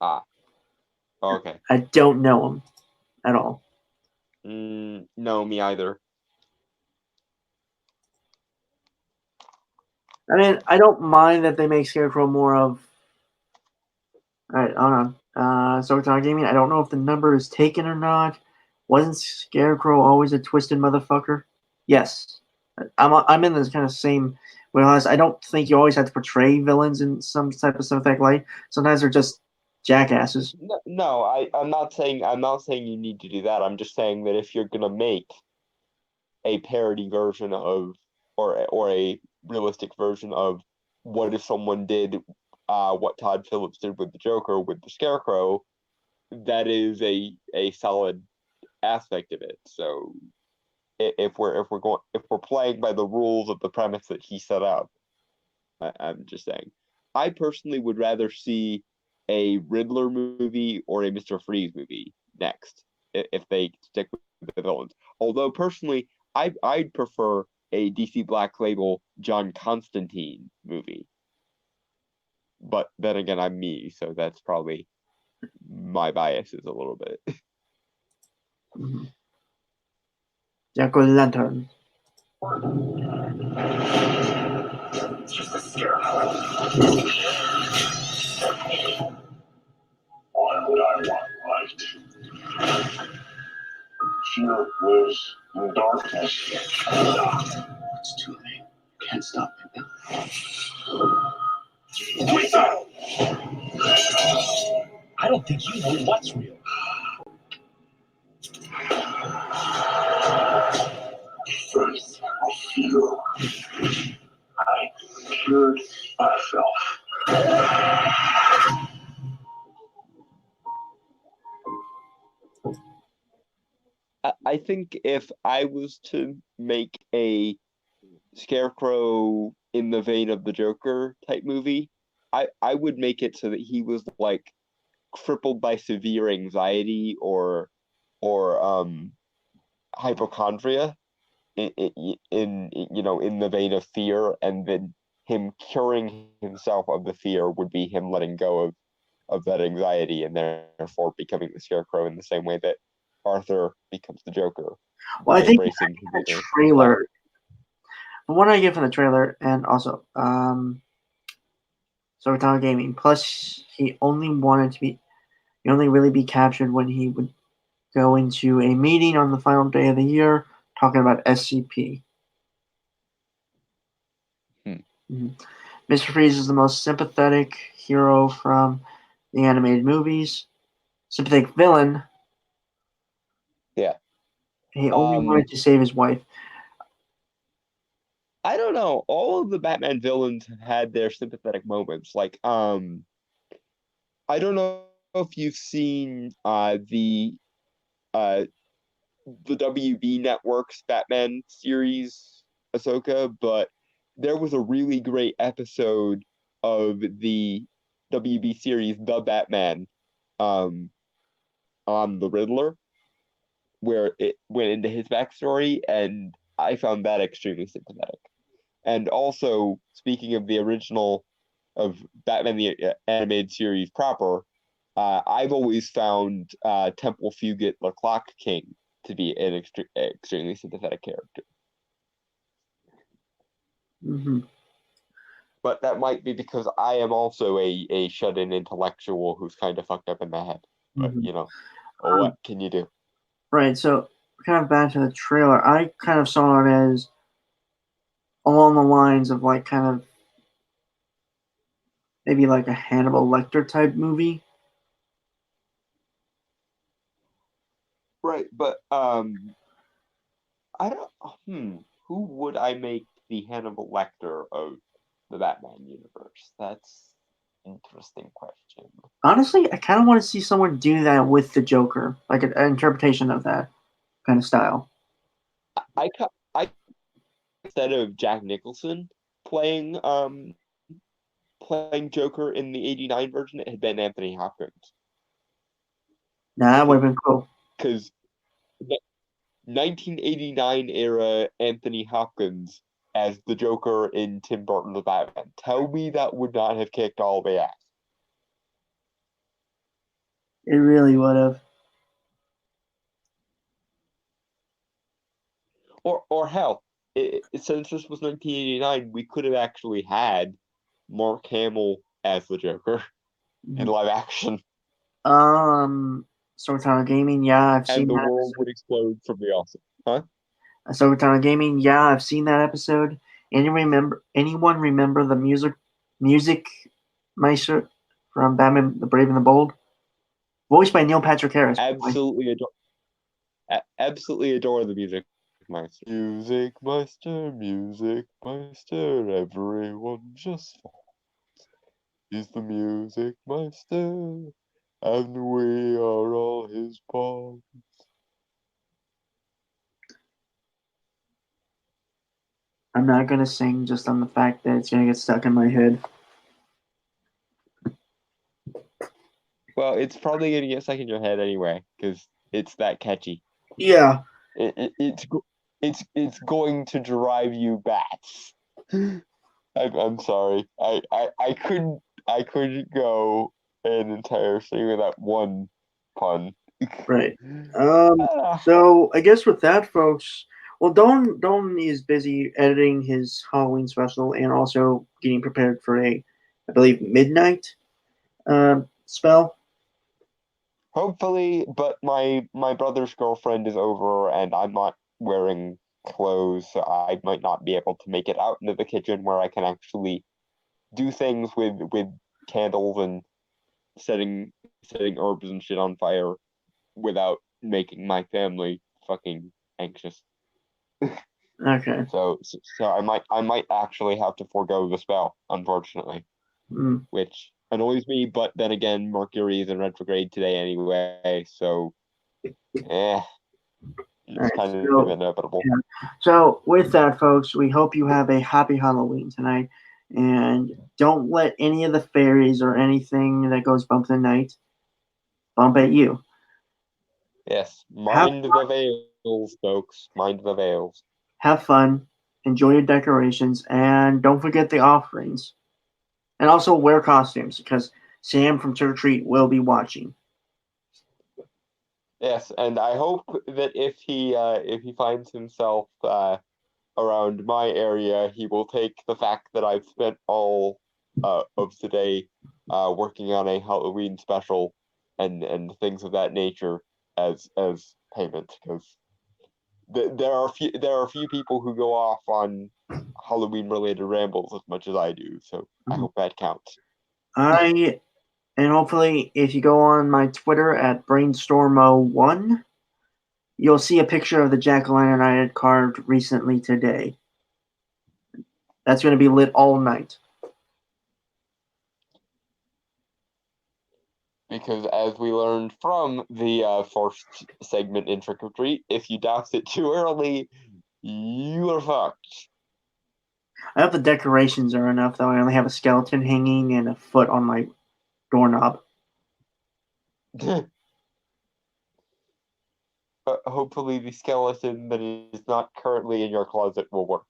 Ah. Okay. I don't know him at all. No, me either. I mean, I don't mind that they make Scarecrow more of. Alright, hold on. So we're talking gaming. I don't know if the number is taken or not. Wasn't Scarecrow always a twisted motherfucker? Yes. I'm in this kind of same whereas I don't think you always have to portray villains in some type of sympathetic light. Sometimes they're just jackasses. No, I'm not saying you need to do that. I'm just saying that if you're gonna make a parody version of or a realistic version of what if someone did what Todd Phillips did with the Joker with the Scarecrow, that is a solid aspect of it. So if we're playing by the rules of the premise that he set out, I'm just saying, I personally would rather see a Riddler movie or a Mr. Freeze movie next if they stick with the villains. Although personally, I'd prefer a DC Black Label John Constantine movie. But then again, I'm me, so that's probably my biases a little bit. Mm-hmm. Jack O'Lantern. It's just a scarecrow. Why would I want light? Fear lives in darkness. It's too late. Can't stop it now. I don't think you know what's real. First, I feel I cured myself. I think if I was to make a Scarecrow in the vein of the Joker type movie, I would make it so that he was like crippled by severe anxiety or hypochondria in in the vein of fear, and then him curing himself of the fear would be him letting go of that anxiety and therefore becoming the Scarecrow in the same way that Arthur becomes the Joker. Well, I think the trailer. From what I get from the trailer, and also, so we're talking gaming. Plus, he only really be captured when he would go into a meeting on the final day of the year talking about SCP. Mm-hmm. Mr. Freeze is the most sympathetic hero from the animated movies. Sympathetic villain. Yeah. He only wanted to save his wife. I don't know. All of the Batman villains have had their sympathetic moments. Like, I don't know if you've seen the WB Network's Batman series, Ahsoka, but there was a really great episode of the WB series, The Batman, on the Riddler, where it went into his backstory, and I found that extremely sympathetic. And also, speaking of the original of Batman the Animated Series proper, I've always found Temple Fugit the Clock King to be an extremely sympathetic character. Mm-hmm. But that might be because I am also a shut-in intellectual who's kind of fucked up in the head. But, Mm-hmm. what can you do? Right. So kind of back to the trailer. I kind of saw it as along the lines of like kind of maybe like a Hannibal Lecter type movie. Right, but I don't. Who would I make the Hannibal Lecter of the Batman universe? That's an interesting question. Honestly, I kind of want to see someone do that with the Joker, like an interpretation of that kind of style. I instead of Jack Nicholson playing playing Joker in the '89 version, it had been Anthony Hopkins. Nah, that would have been cool. Because the 1989 era Anthony Hopkins as the Joker in Tim Burton's Batman. Tell me that would not have kicked all the ass. It really would have. Or hell, since this was 1989, we could have actually had Mark Hamill as the Joker in live action. Storyteller Gaming, yeah, I've seen And the that world episode. would explode from the awesome. Huh? Storyteller Gaming, yeah, I've seen that episode. Anyone remember the music Meister from Batman the Brave and the Bold? Voiced by Neil Patrick Harris. Absolutely adore the music Meister. Music Meister, everyone just falls. He's the Music Meister, and we are all his pawns. I'm not gonna sing just on the fact that it's gonna get stuck in my head. Well, it's probably gonna get stuck in your head anyway, because it's that catchy. Yeah. It's going to drive you bats. I'm sorry. I couldn't go an entire thing without one pun. Right. So I guess with that, folks, well, Don is busy editing his Halloween special and also getting prepared for I believe, midnight spell. Hopefully, but my brother's girlfriend is over and I'm not wearing clothes, so I might not be able to make it out into the kitchen where I can actually do things with candles and setting herbs and shit on fire without making my family fucking anxious. Okay. So I might actually have to forego the spell, unfortunately. Which annoys me, but then again, Mercury is in retrograde today anyway, so it's kind of inevitable. Yeah. So with that, folks, we hope you have a happy Halloween tonight, and don't let any of the fairies or anything that goes bump the night bump at you. Yes, mind the veils, folks. Mind the veils. Have fun, enjoy your decorations, and don't forget the offerings. And also wear costumes because Sam from Trick or Treat will be watching. Yes, and I hope that if he finds himself around my area, he will take the fact that I've spent all of today working on a Halloween special and things of that nature as payment, because there are a few people who go off on Halloween related rambles as much as I do, so I hope that counts. And hopefully, if you go on my Twitter at Brainstormo1, you'll see a picture of the jack-o'-lantern I had carved recently today. That's going to be lit all night. Because as we learned from the first segment in Trick or Treat, if you douse it too early, you are fucked. I hope the decorations are enough, though. I only have a skeleton hanging and a foot on my doorknob. Hopefully the skeleton that is not currently in your closet will work.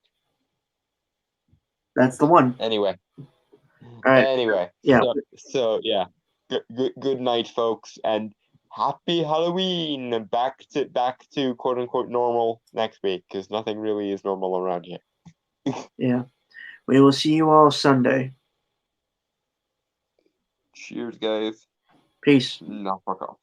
That's the one. Anyway. All right. Anyway. Yeah. So yeah. Good night, folks, and happy Halloween. Back to quote unquote normal next week, because nothing really is normal around here. Yeah. We will see you all Sunday. Cheers, guys. Peace. Now fuck off.